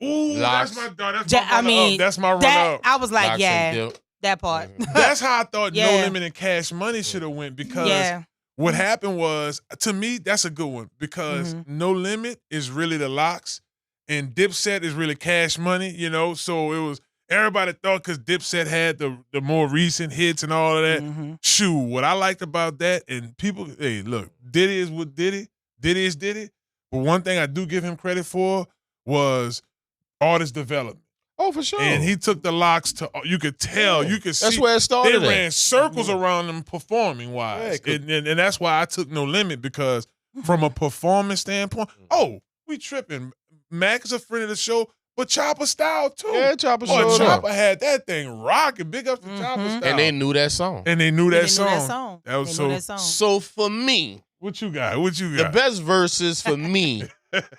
Ooh, Locks. that's my dog. That's Ja- my I runner mean, up. That's my runner That up. I was like, Locks yeah, and Dip. that part. That's how I thought No Yeah. Limit and Cash Money should have went because Yeah. what happened was, to me, that's a good one because Mm-hmm. No Limit is really the Locks and Dipset is really Cash Money, So it was everybody thought because Dipset had the more recent hits and all of that. Mhm. Shoot, what I liked about that, and people, hey, look, Diddy is what Diddy is Diddy. But one thing I do give him credit for was artist development. Oh, for sure. And he took the Locks to, you could tell, you could see. That's where it started They at. ran circles around them performing wise. Yeah, and that's why I took No Limit because from a performance standpoint, we tripping. Mac is a friend of the show, but Chopper Style too. Yeah, Chopper Boy, showed up. Chopper had that thing rocking. Big up to Chopper Style. And they knew that song. And they knew They that knew song. That was They so. knew that song. So for me, What you got? What you the got? best verses for me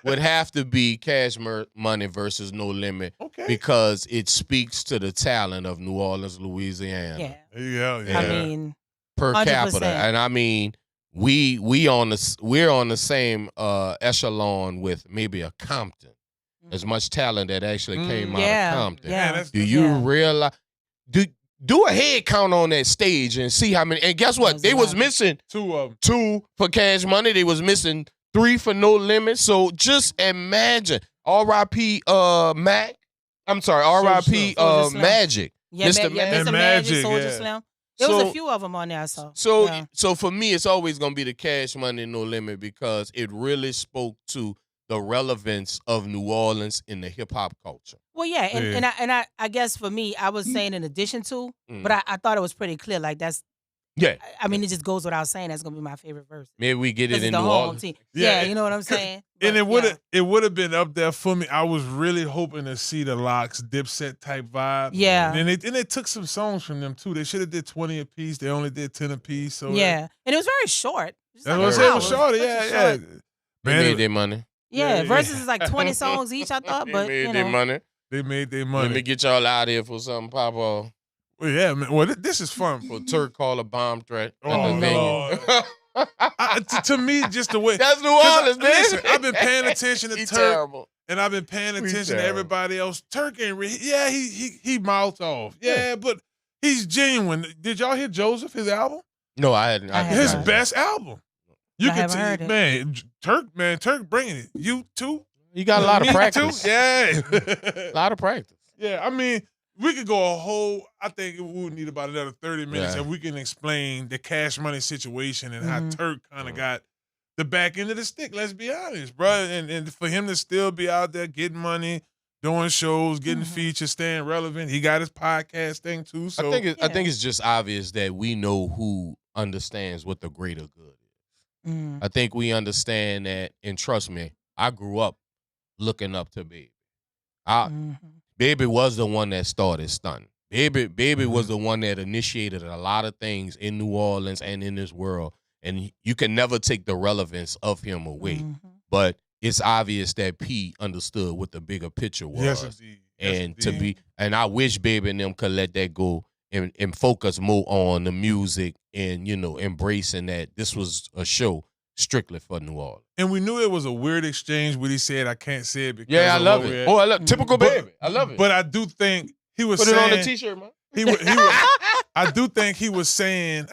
would have to be Cash Money versus No Limit Okay. because it speaks to the talent of New Orleans, Louisiana. Yeah. Yeah. Yeah. I mean, Per 100%. capita. And I mean, we're on the same echelon with maybe a Compton. As much talent that actually came out yeah. of Compton. Yeah. that's- Do you Yeah. realize? Do a head count on that stage and see how many. And guess what? That's They a was lot. missing two of them. 2 for Cash Money. They was missing 3 for No Limit. So just imagine. R.I.P. Mac. I'm sorry. R.I.P. Soulja Slim. Magic. yeah, Mr. Mr. And Magic, Magic, Soulja yeah. Slim. There was So- a few of them on there, so. So yeah. for me, it's always gonna be the Cash Money No Limit because it really spoke to the relevance of New Orleans in the hip hop culture. Well, yeah, and, Yeah. and I guess for me, I was saying in addition to, Mm. but I thought it was pretty clear. Like that's Yeah. I mean, it just goes without saying that's gonna be my favorite verse. Maybe we get it in the New home Orleans. team. Yeah. Yeah, you know what I'm saying. And But, it would have been up there for me. I was really hoping to see the Locks Dipset type vibe. Yeah. And they took some songs from them too. They should have did 20 apiece. They only did 10 apiece. So yeah, and it was very short. Just that's like what I an said. It was hour. short. Such a Yeah, yeah. short- They Man, made their money. Yeah, Yeah, verses is like 20 songs each. I thought, but they you made their know, money. they made their Let money. me get y'all out of here for something pop off. Well, yeah, man. Well, this is fun. For Turk call a bomb threat at Oh, the venue. Lord. To me, just the way. That's New 'Cause Orleans, man. listen, I've been paying attention to He's Turk, terrible. and I've been paying attention to terrible. everybody else. Turk ain't yeah, he mouthed off. Yeah, but he's genuine. Did y'all hear Joseph, his album? No, I hadn't. I haven't. His Right. best album. You I can haven't heard it. man, Turk bringing it. You too? You got a lot of Me practice. Too? Yeah. A lot of practice. Yeah, I mean, we could go a whole. I think we would need about another 30 minutes, Yeah. and we can explain the Cash Money situation and how Mhm. Turk kind of got the back end of the stick. Let's be honest, bro. And for him to still be out there getting money, doing shows, getting features, staying relevant. He got his podcast thing too. So I think it's just obvious that we know who understands what the greater good is. Mm. I think we understand that, and trust me, I grew up looking up to Baby. Mhm. Baby was the one that started stunting. Baby Mm-hmm. was the one that initiated a lot of things in New Orleans and in this world. And you can never take the relevance of him away. Mhm. But it's obvious that P understood what the bigger picture was. yes, indeed. Yes, And to indeed. and I wish Baby and them could let that go and focus more on the music and, embracing that this was a show strictly for New Orleans. And we knew it was a weird exchange when he said, "I can't say it because Yeah, I of love what we're it. at." Oh, I love typical But- Baby. I love it. But I do think he was Put it saying on the T-shirt, man. I do think he was saying,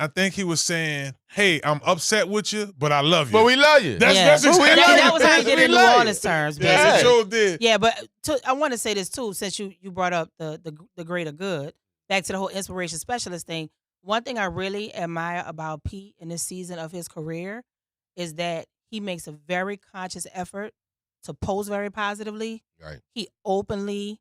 "Hey, I'm upset with you, but I love you." But we love you. That's- Yeah. that's exactly- That was how he did We in New love you. Orleans terms. Yeah, basically. it sure did. Yeah, but I want to say this too, since you brought up the greater good. Back to the whole inspiration specialist thing. One thing I really admire about Pete in this season of his career is that he makes a very conscious effort to post very positively. Right. He openly,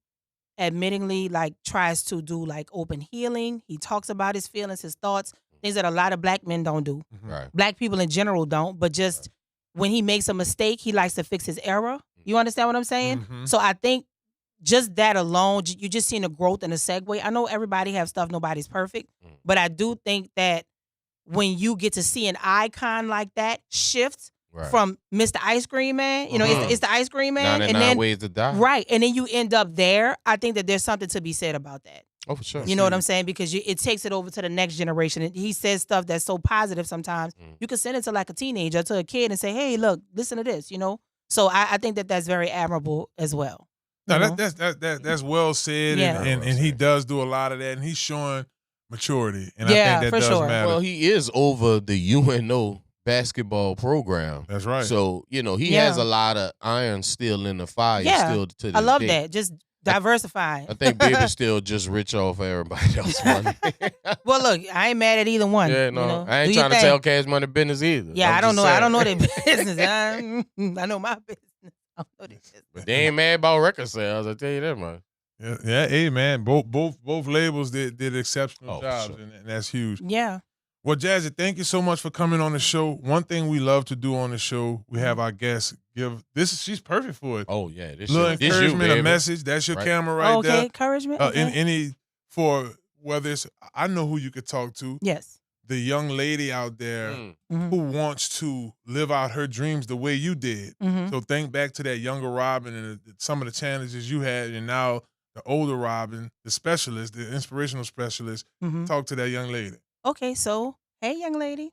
admittingly, tries to do open healing. He talks about his feelings, his thoughts, things that a lot of black men don't do. Right. Black people in general don't, but just when he makes a mistake, he likes to fix his error. You understand what I'm saying? Mhm. So I think just that alone, you just seen the growth and the segue. I know everybody have stuff, nobody's perfect, but I do think that when you get to see an icon like that shift Right. from Mr. Ice Cream Man, it's the Ice Cream Man, 99 and then ways to die. right, and then you end up there. I think that there's something to be said about that. Oh, for sure. You know what I'm saying? Because it takes it over to the next generation. And he says stuff that's so positive sometimes. You can send it to a teenager, to a kid, and say, "Hey, look, listen to this." So I think that that's very admirable as well. No, you know? that's well said, Yeah. and he does do a lot of that, and he's showing maturity, and Yeah, I think that for does sure. matter. Well, he is over the UNO basketball program. That's right. So, he Yeah. has a lot of iron still in the fire Yeah. still to this I love day. that. Just diversifying. I think Baby's still just rich off everybody else's money. Well, look, I ain't mad at either one. Yeah, no. you know? I ain't Do your trying to thing. tell Cash Money business either. Yeah, I'm I don't just know. I don't know saying. their business. I know my business. I don't know their business. But they ain't mad about record sales, I tell you that, man. yeah, hey man, both labels did exceptional Oh, for jobs, sure. and that's huge. Yeah. Well, Jazzy, thank you so much for coming on the show. One thing we love to do on the show, we have our guests give she's perfect for it. Oh, yeah. This Little shit- this you, encouragement, a baby. message. That's your Right. camera right Okay, there. encouragement. In Okay. any for whether it's I know who you could talk to. Yes. The young lady out there Mm. Mhm. who wants to live out her dreams the way you did. Mhm. So think back to that younger Robin and some of the challenges you had, and now the older Robin, the specialist, the inspirational specialist. Mhm. Talk to that young lady. Okay, so hey, young lady,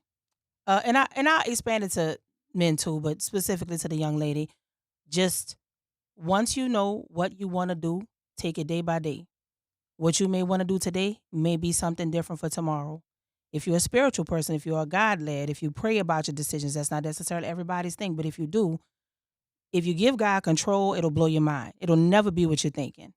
and I expanded to men too, but specifically to the young lady. Just once you know what you want to do, take it day by day. What you may want to do today may be something different for tomorrow. If you're a spiritual person, if you're a God led, if you pray about your decisions, that's not necessarily everybody's thing. But if you do, if you give God control, it'll blow your mind. It'll never be what you're thinking.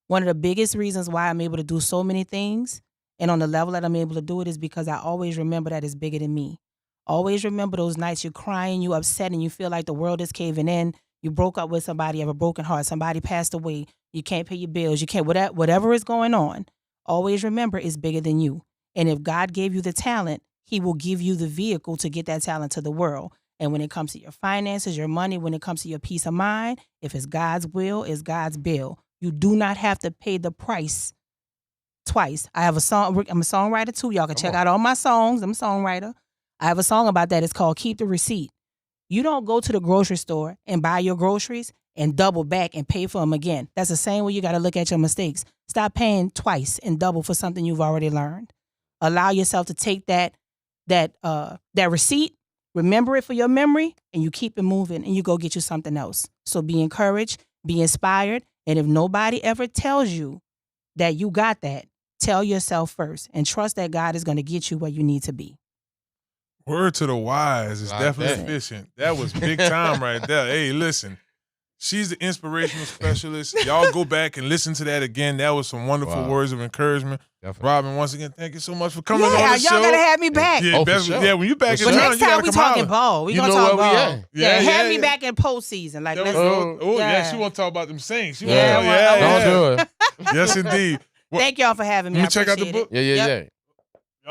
One of the biggest reasons why I'm able to do so many things and on the level that I'm able to do it is because I always remember that it's bigger than me. Always remember those nights you're crying, you upset, and you feel like the world is caving in. You broke up with somebody, you have a broken heart, somebody passed away, you can't pay your bills, you can't, whatever is going on. Always remember it's bigger than you. And if God gave you the talent, he will give you the vehicle to get that talent to the world. And when it comes to your finances, your money, when it comes to your peace of mind, if it's God's will, it's God's bill. You do not have to pay the price twice. I have a song. I'm a songwriter too. Y'all can check out all my songs. I'm a songwriter. I have a song about that. It's called Keep the Receipt. You don't go to the grocery store and buy your groceries and double back and pay for them again. That's the same way you got to look at your mistakes. Stop paying twice and double for something you've already learned. Allow yourself to take that receipt, remember it for your memory, and you keep it moving and you go get you something else. So be encouraged, be inspired, and if nobody ever tells you that you got that, tell yourself first and trust that God is going to get you where you need to be. Word to the wise is definitely efficient. That was big time right there. Hey, listen, she's the inspirational specialist. Y'all go back and listen to that again. That was some wonderful words of encouragement. Definitely. Robin, once again, thank you so much for coming on the show. Y'all gotta have me back. Yeah, for sure. yeah, when you back in But town, next you time gotta we come talking holler. ball. We You gonna know talk where we ball. at. Yeah, Yeah, have yeah, me yeah. back in postseason. Like, let's Yeah, she want to talk about them Saints. She wanna Yeah, talk- well, Don't do it. Yes, indeed. Well, Thank y'all for having me. let me I check out the appreciate book. it. Yeah. Y'all There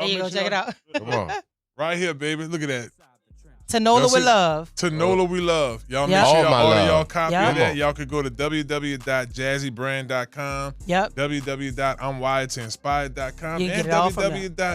you make go. sure Check it y'all- out. Come on. Right here, baby. Look at that. To NOLA Y'all with see- love. To NOLA we love. Y'all Yep. make sure All y'all my order love. y'all copy Yep. of that. Y'all could go to www.jazzybrand.com, Yep. www.imwiredtoinspire.com, You and get it all from I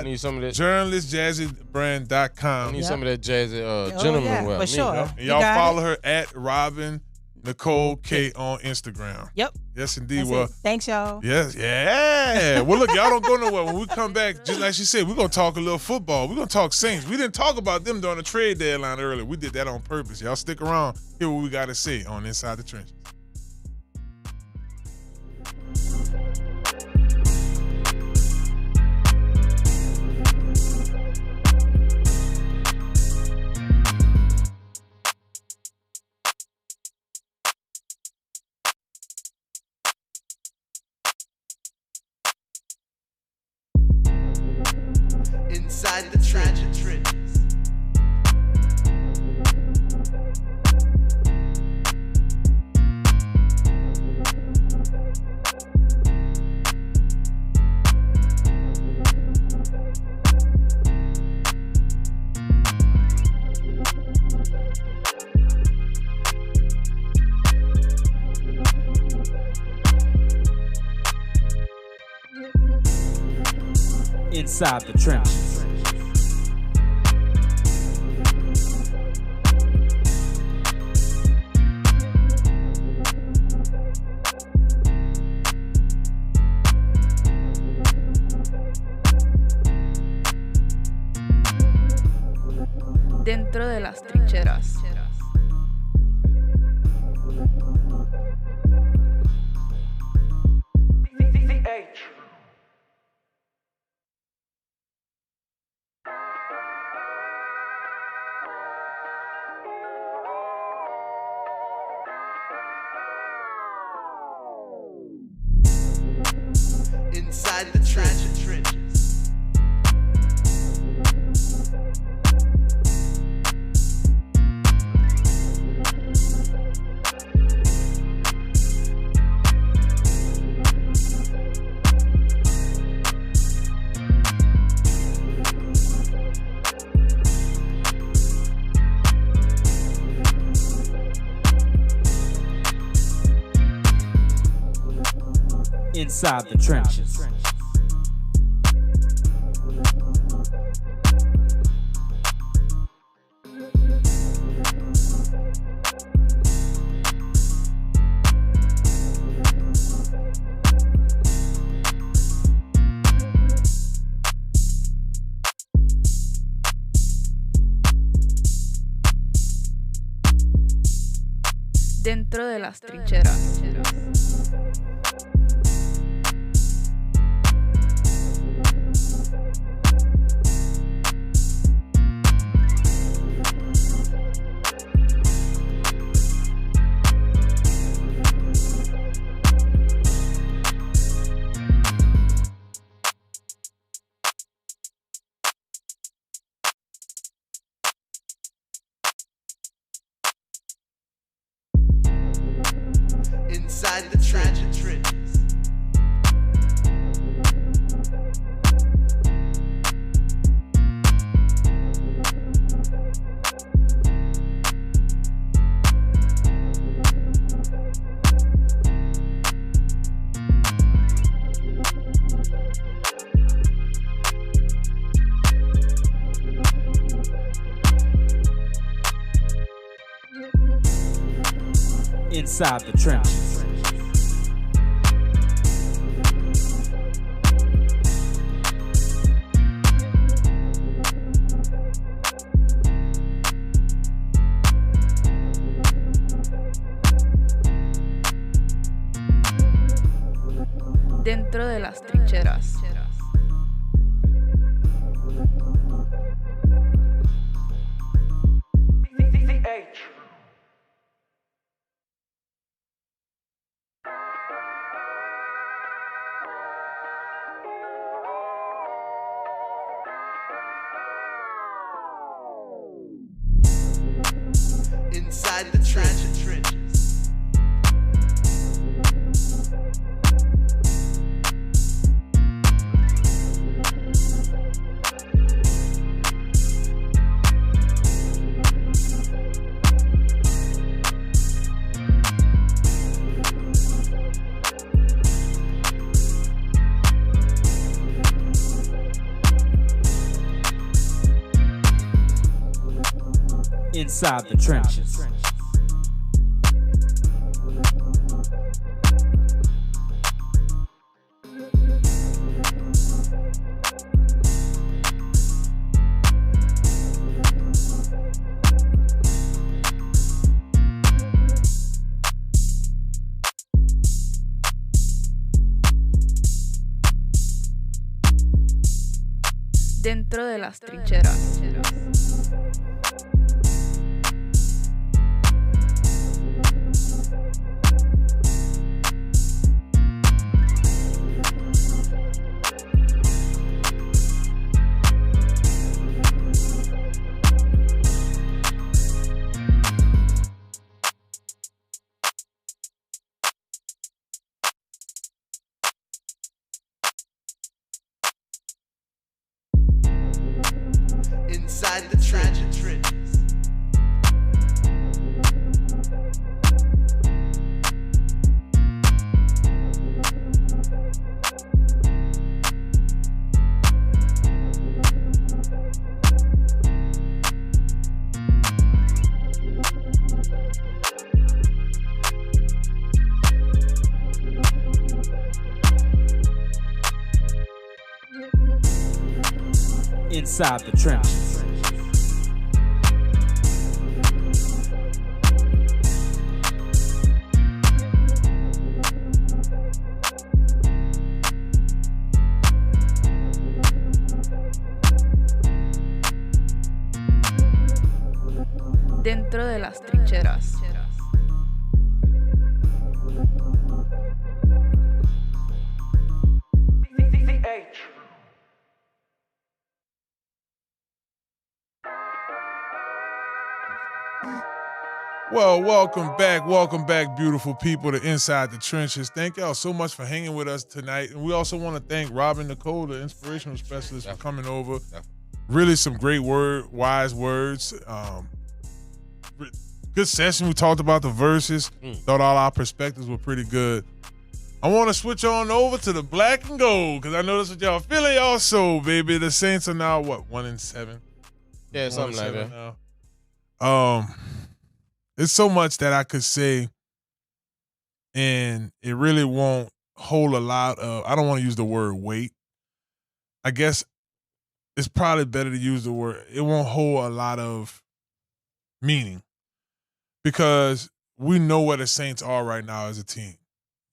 need some of that. www.journalistjazzybrand.com. I need some of that jazzy Oh, gentleman yeah, well. for sure. And You y'all got follow it. her at Robin Nicole K on Instagram. Yep. Yes, indeed. That's Well, it. Thanks, y'all. yes, yeah. Well, look, y'all don't go nowhere. When we come back, just like she said, we're going to talk a little football. We're going to talk Saints. We didn't talk about them during the trade deadline earlier. We did that on purpose. Y'all stick around. Hear what we got to say on Inside the Trenches. Inside the trenches. Inside the trenches. Dentro de las trincheras. Inside the trenches. Inside the trenches. Dentro de las trincheras. Inside the trenches. Inside the trenches. Dentro de las trincheras. Inside the trenches. Inside the trenches. Dentro de las trincheras. Inside the trenches. Inside the trenches. Dentro de las trincheras. Well, welcome back, beautiful people, to Inside the Trenches. Thank y'all so much for hanging with us tonight. And we also want to thank Robin Nicole, the inspirational specialist, for coming over. Really some great wise words. Good session. We talked about the verses. Thought all our perspectives were pretty good. I want to switch on over to the black and gold because I know that's what y'all feeling. Also, baby, the Saints are now, what, 1-7? Yeah, something like that. Now. It's so much that I could say, and it really won't hold a lot of, I don't want to use the word weight. I guess it's probably better to use the word, it won't hold a lot of meaning because we know where the Saints are right now as a team.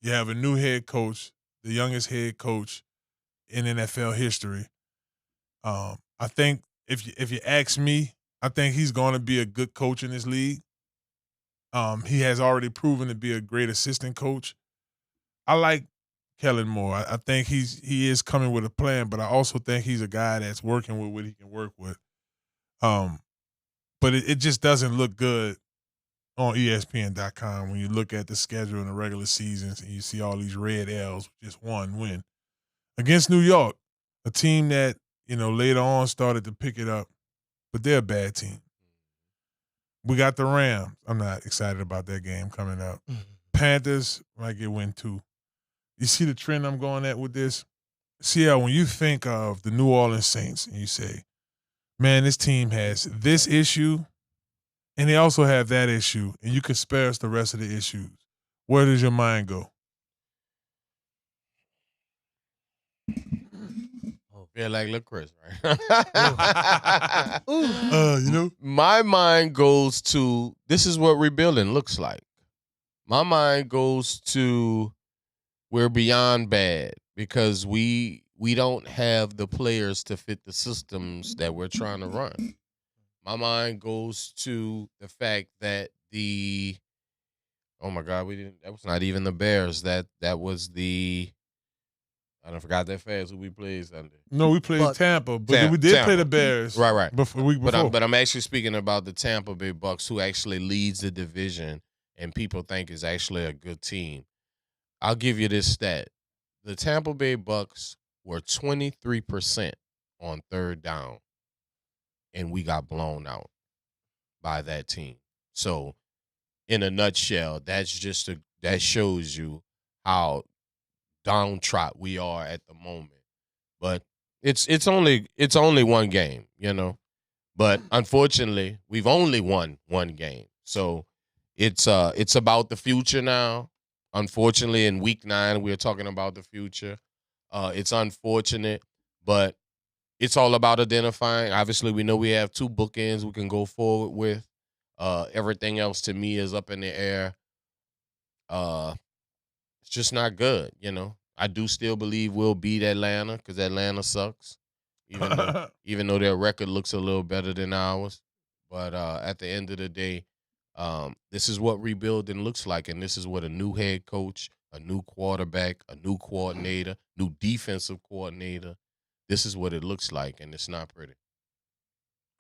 You have a new head coach, the youngest head coach in NFL history. I think if you ask me, I think he's going to be a good coach in this league. He has already proven to be a great assistant coach. I like Kellen Moore. I think he is coming with a plan, but I also think he's a guy that's working with what he can work with. But it just doesn't look good on ESPN.com when you look at the schedule in the regular seasons and you see all these red L's with just one win against New York, a team that, later on started to pick it up, but they're a bad team. We got the Rams. I'm not excited about that game coming up. Panthers might get win 2. You see the trend I'm going at with this? See how when you think of the New Orleans Saints and you say, man, this team has this issue and they also have that issue, and you can spare us the rest of the issues, where does your mind go? Yeah, like Lil Chris, right? My mind goes to, this is what rebuilding looks like. My mind goes to, we're beyond bad because we don't have the players to fit the systems that we're trying to run. My mind goes to the fact that oh my God, that was not even the Bears. That was I forgot that fast who we played Sunday. No, we played Tampa, but we did play the Bears. Right. Week before. But I'm actually speaking about the Tampa Bay Bucks, who actually leads the division and people think is actually a good team. I'll give you this stat. The Tampa Bay Bucks were 23% on third down, and we got blown out by that team. So, in a nutshell, that shows you how downtrot we are at the moment. But it's only one game, you know. But unfortunately, we've only won one game. So it's about the future now. Unfortunately, in week 9, we're talking about the future. It's unfortunate, but it's all about identifying. Obviously, we know we have 2 bookends we can go forward with. Everything else to me is up in the air. It's just not good, you know. I do still believe we'll beat Atlanta because Atlanta sucks, even though their record looks a little better than ours. But at the end of the day, this is what rebuilding looks like, and this is what a new head coach, a new quarterback, a new coordinator, new defensive coordinator, this is what it looks like, and it's not pretty.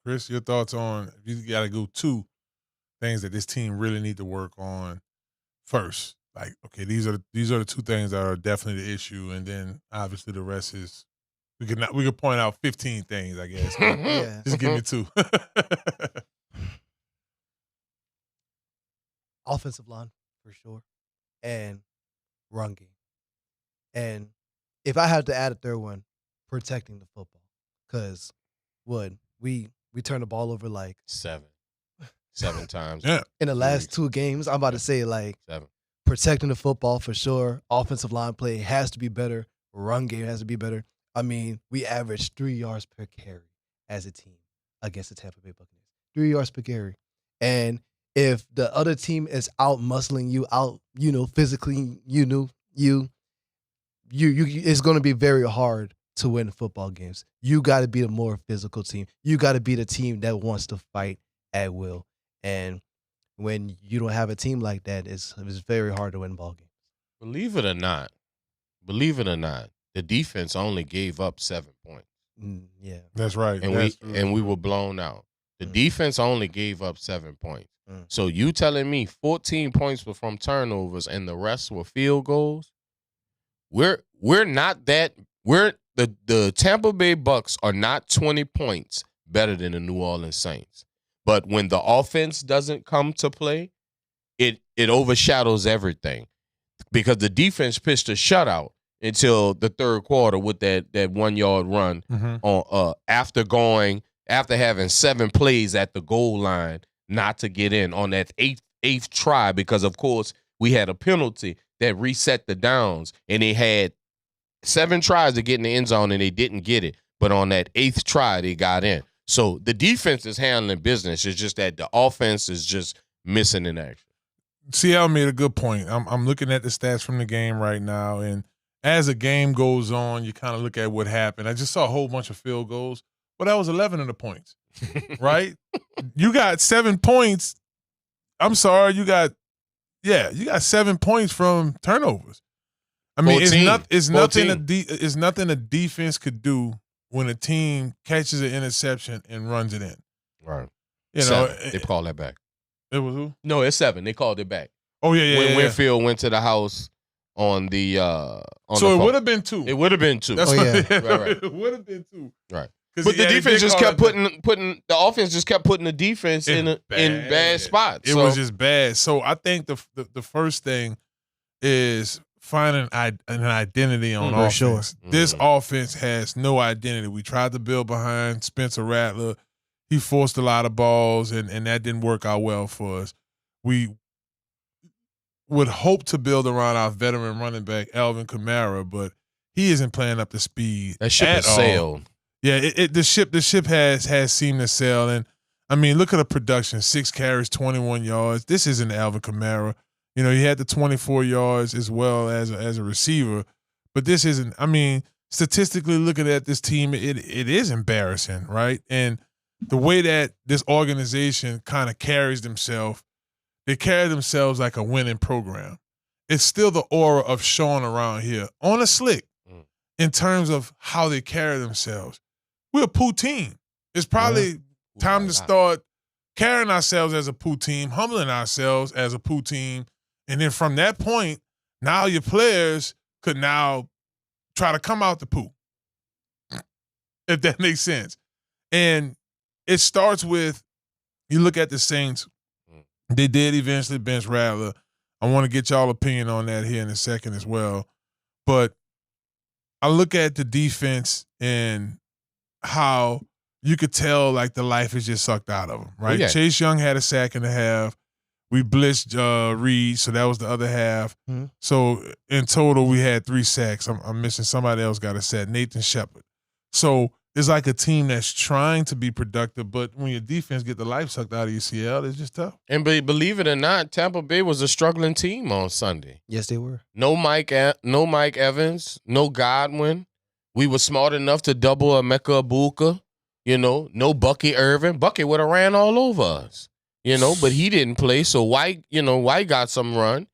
Chris, your thoughts on, if you got to go 2 things that this team really need to work on first. Like, okay, these are the 2 things that are definitely the issue, and then obviously the rest is we could point out 15 things, I guess. Yeah. Just give me 2. Offensive line for sure, and run game. And if I had to add a third one, protecting the football, because we turn the ball over like 7 times. Yeah. in the last 2 games. I'm about to say like 7. protecting the football for sure. Offensive line play has to be better. Run game has to be better. I mean, we averaged 3 yards per carry as a team against the Tampa Bay Buccaneers. 3 yards per carry. And if the other team is out muscling you, out, physically, it's going to be very hard to win football games. You got to be a more physical team. You got to be the team that wants to fight at will. And when you don't have a team like that, it's very hard to win ball games. Believe it or not, the defense only gave up 7 points. Yeah. That's right. And we were blown out. The defense only gave up 7 points. So you telling me 14 points were from turnovers and the rest were field goals? We're not that. The Tampa Bay Bucks are not 20 points better than the New Orleans Saints. But when the offense doesn't come to play, it overshadows everything. Because the defense pitched a shutout until the third quarter with that 1 yard run on after having 7 plays at the goal line not to get in on that eighth try, because of course we had a penalty that reset the downs, and they had 7 tries to get in the end zone and they didn't get it. But on that 8th try, they got in. So the defense is handling business. It's just that the offense is just missing in action. CL made a good point. I'm looking at the stats from the game right now, and as the game goes on, you kind of look at what happened. I just saw a whole bunch of field goals, but that was 11 of the points, right? You got 7 points. I'm sorry, you got 7 points from turnovers. I mean, 14. it's nothing a defense could do when a team catches an interception and runs it in. Right. You know, 7. They called that back. It was who? No, it's 7. They called it back. Oh yeah. When Winfield went to the house on the so it would have been 2. It would have been 2. That's right. It would have been 2. Right. But the defense just kept putting the offense just kept putting the defense in bad spots. It was just bad. So I think the first thing is finding an identity on offense. Sure. This offense has no identity. We tried to build behind Spencer Rattler. he forced a lot of balls, and that didn't work out well for us. We would hope to build around our veteran running back, Alvin Kamara, but he isn't playing up to speed That ship at has all. sailed. Yeah, the ship has seemed to sail, and I mean, look at the production: 6 carries, 21 yards. This isn't Alvin Kamara. You know, he had the 24 yards as well as a receiver, but this isn't. I mean, statistically looking at this team, it is embarrassing, right? And the way that this organization kind of carries themselves, they carry themselves like a winning program. It's still the aura of Sean around here on a slick in terms of how they carry themselves. We're a poo team. It's probably time to start carrying ourselves as a poo team, humbling ourselves as a poo team. And then from that point, now your players could now try to come out the poo, if that makes sense. And it starts with, you look at the Saints, they did eventually bench Rattler. I want to get y'all opinion on that here in a second as well. But I look at the defense and how you could tell like the life is just sucked out of them, right? Yeah. Chase Young had a sack and a half. We blitzed Reed, so that was the other half. Mm-hmm. So in total, we had 3 sacks. I'm missing somebody else got a sack, Nathan Shepard. So it's like a team that's trying to be productive, but when your defense get the life sucked out of your CL, it's just tough. And believe it or not, Tampa Bay was a struggling team on Sunday. Yes, they were. No Mike Evans, no Godwin. We were smart enough to double Emeka Ibuka. You know, no Bucky Irvin. Bucky would have ran all over us. You know, but he didn't play. So White got some run.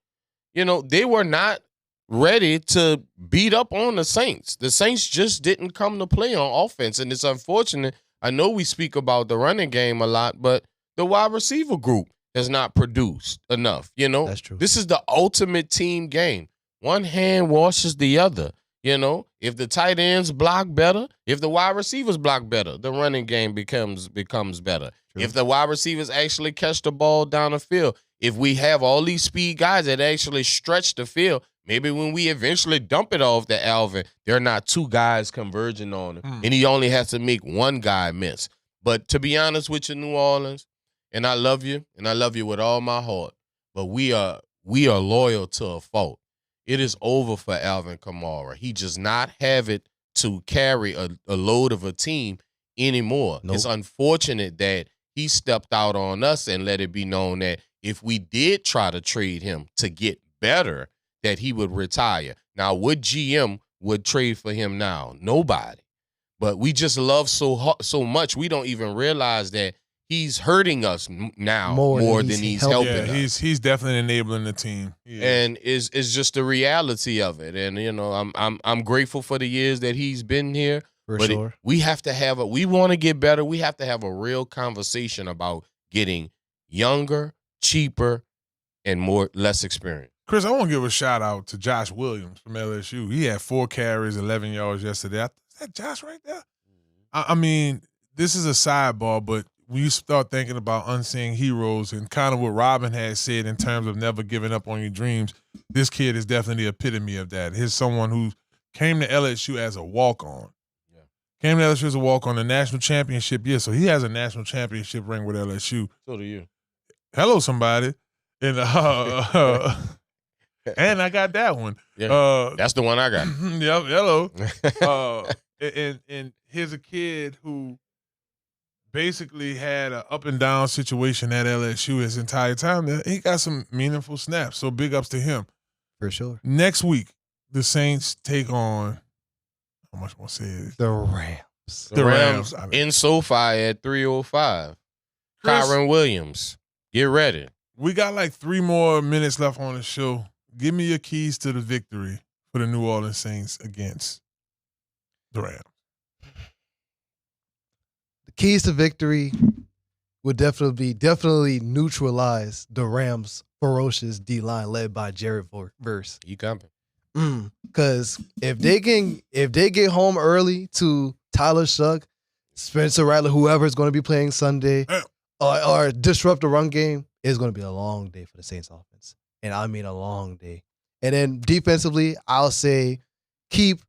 You know, they were not ready to beat up on the Saints. The Saints just didn't come to play on offense, and it's unfortunate. I know we speak about the running game a lot, but the wide receiver group has not produced enough. You know, That's true. This is the ultimate team game. One hand washes the other. You know, if the tight ends block better, if the wide receivers block better, the running game becomes better. True. If the wide receivers actually catch the ball down the field, if we have all these speed guys that actually stretch the field, maybe when we eventually dump it off to Alvin, there are not 2 guys converging on him, and he only has to make 1 guy miss. But to be honest with you, New Orleans, and I love you with all my heart, but we are loyal to a fault. It is over for Alvin Kamara. He does not have it to carry a load of a team anymore. Nope. It's unfortunate that he stepped out on us and let it be known that if we did try to trade him to get better, that he would retire. Now, what GM would trade for him now? Nobody. But we just love so much, we don't even realize that he's hurting us now more than he's helping us. He's definitely enabling the team. And it's just the reality of it. And you know, I'm grateful for the years that he's been here. But we have to we want to get better. We have to have a real conversation about getting younger, cheaper, and less experienced. Chris, I want to give a shout out to Josh Williams from LSU. He had 4 carries, 11 yards yesterday. Is that Josh right there? I mean, this is a sidebar, but when you start thinking about unseen heroes and kind of what Robin had said in terms of never giving up on your dreams, this kid is definitely the epitome of that. He's someone who came to LSU as a walk-on. Yeah. Came to LSU as a walk-on, the national championship year. So he has a national championship ring with LSU. So do you. Hello, somebody. And and I got that one. Yeah, that's the one I got. Yep, hello. And here's a kid who basically had an up and down situation at LSU his entire time. He got some meaningful snaps, so big ups to him. For sure. Next week, the Saints take on, how much more say it? The Rams. The Rams in SoFi at 3:05. Kyron Williams, get ready. We got like 3 more minutes left on the show. Give me your keys to the victory for the New Orleans Saints against the Rams. The keys to victory would definitely neutralize the Rams' ferocious D-line led by Jared Verse. You coming? Because if they get home early to Tyler Sugg, Spencer Rattler, whoever is going to be playing Sunday, or disrupt the run game, it's going to be a long day for the Saints offense. And I mean a long day. And then defensively, I'll say keep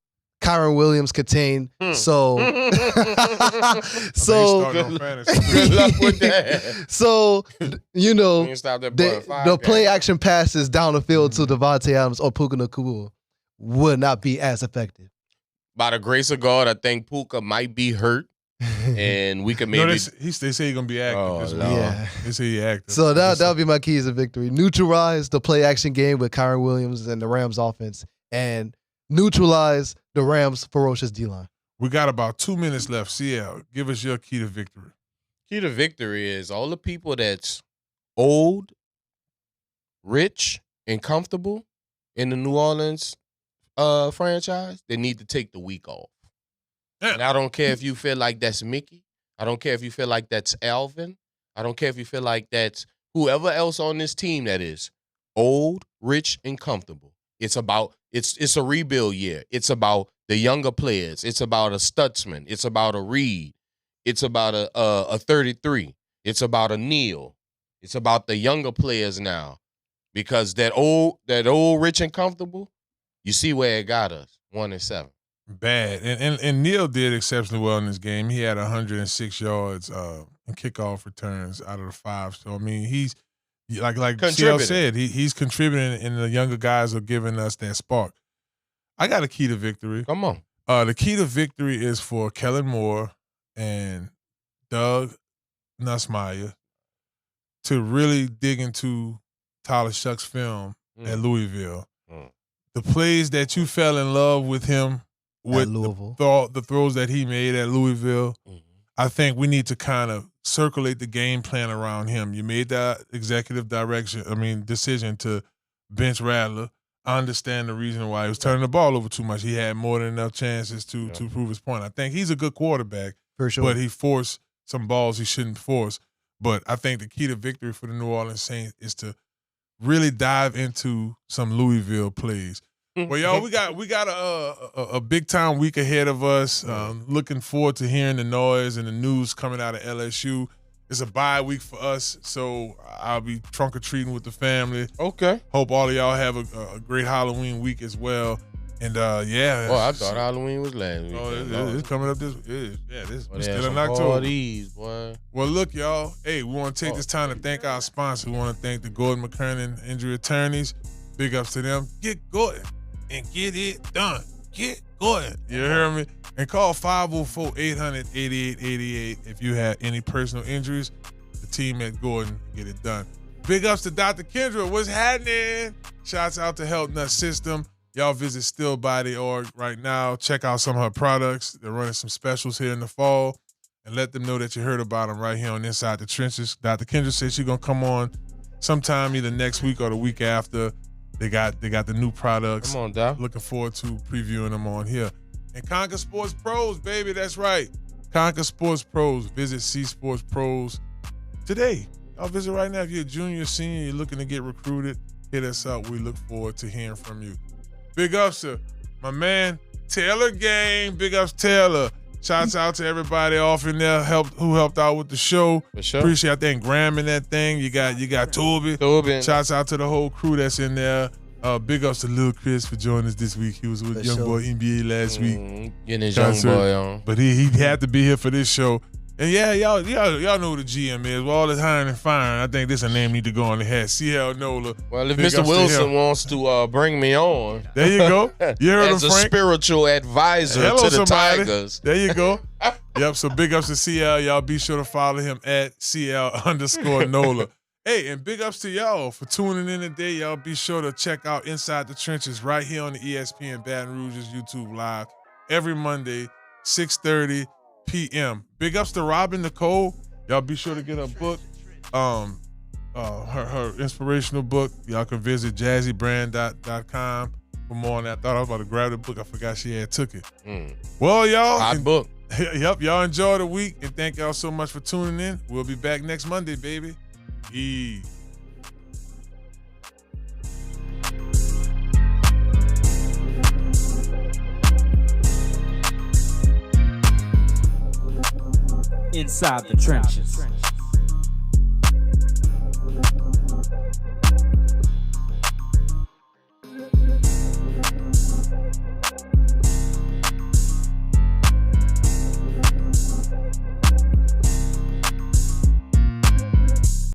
Kyron Williams contained. So, Starting on fantasy. Good luck with that. so you know, We can stop that boy at the 5 play games. action passes down the field to Devontae Adams or Puka Nacua would not be as effective. By the grace of God, I think Puka might be hurt, and we could maybe. No, they say he's gonna be active. Oh, this week. Lord. Yeah. They say he active. So that'll be my keys to victory. Neutralize the play action game with Kyron Williams and the Rams offense, and neutralize the Rams' ferocious D-line. We got about 2 minutes left. CL, give us your key to victory. Key to victory is all the people that's old, rich, and comfortable in the New Orleans franchise. They need to take the week off. Yeah. And I don't care if you feel like that's Mickey. I don't care if you feel like that's Alvin. I don't care if you feel like that's whoever else on this team that is old, rich, and comfortable. It's about it's a rebuild year. It's about the younger players. It's about a Stutzman. It's about a Reed. It's about a 33. It's about a Neal. It's about the younger players now, because that old rich and comfortable, you see where it got us, 1-7. Bad. And Neal did exceptionally well in this game. He had 106 yards in kickoff returns out of the 5. So I mean, he's like CL said, he's contributing, and the younger guys are giving us that spark. I got a key to victory. Come on. The key to victory is for Kellen Moore and Doug Nussmeier to really dig into Tyler Shuck's film at Louisville. The plays that you fell in love with him with the throws that he made at Louisville, I think we need to kind of circulate the game plan around him. You made that executive decision to bench Rattler. I understand the reason why he was turning the ball over too much. He had more than enough chances to prove his point. I think he's a good quarterback, for sure, but he forced some balls he shouldn't force. But I think the key to victory for the New Orleans Saints is to really dive into some Louisville plays. Well, y'all, we got a big time week ahead of us. Looking forward to hearing the noise and the news coming out of LSU. It's a bye week for us, so I'll be trunk or treating with the family. Okay. Hope all of y'all have a great Halloween week as well. And yeah. Oh, I thought Halloween was last week. Oh, it's coming up this. We're still in October. October. These, boy. Well, look, y'all. Hey, we want to take this time to thank our sponsor. We want to thank the Gordon McKernan Injury Attorneys. Big ups to them. Get Gordon and get it done. Get Gordon. You hear me? And call 504-800-8888 if you have any personal injuries. The team at Gordon get it done. Big ups to Dr. Kendra. What's happening? Shouts out to Health Nut System. Y'all visit stillbody.org right now. Check out some of her products. They're running some specials here in the fall. And let them know that you heard about them right here on Inside the Trenches. Dr. Kendra says she's going to come on sometime either next week or the week after. They got the new products. Come on, Doc. Looking forward to previewing them on here. And Conquer Sports Pros, baby. That's right. Conquer Sports Pros. Visit C Sports Pros today. Y'all visit right now. If you're a junior, senior, you're looking to get recruited, hit us up. We look forward to hearing from you. Big ups to my man, Taylor Gang. Big ups, Taylor. Shouts out to everybody off in there who helped out with the show. For sure. Appreciate, I think, Graham in that thing. You got Tobi. Shouts out to the whole crew that's in there. Big ups to Lil Chris for joining us this week. He was with Young Boy NBA last week. Getting his young boy on. But he had to be here for this show. And yeah, y'all know who the GM is. With all this hiring and firing, I think this a name need to go on the head. CL NOLA. Well, if Mr. Wilson wants to bring me on. There you go. You heard as him, a Frank. Spiritual advisor to the somebody. Tigers. There you go. Yep, so big ups to CL. Y'all be sure to follow him at CL_NOLA. Hey, and big ups to y'all for tuning in today. Y'all be sure to check out Inside the Trenches right here on the ESPN Baton Rouge's YouTube Live every Monday, 6:30 p.m. Big ups to Robin Nicole. Y'all be sure to get her book, her inspirational book. Y'all can visit jazzybrand.com for more on that. I thought I was about to grab the book. I forgot she had took it. Well, y'all. Hot book. Yep, y'all enjoy the week, and thank y'all so much for tuning in. We'll be back next Monday, baby. Inside the Trenches.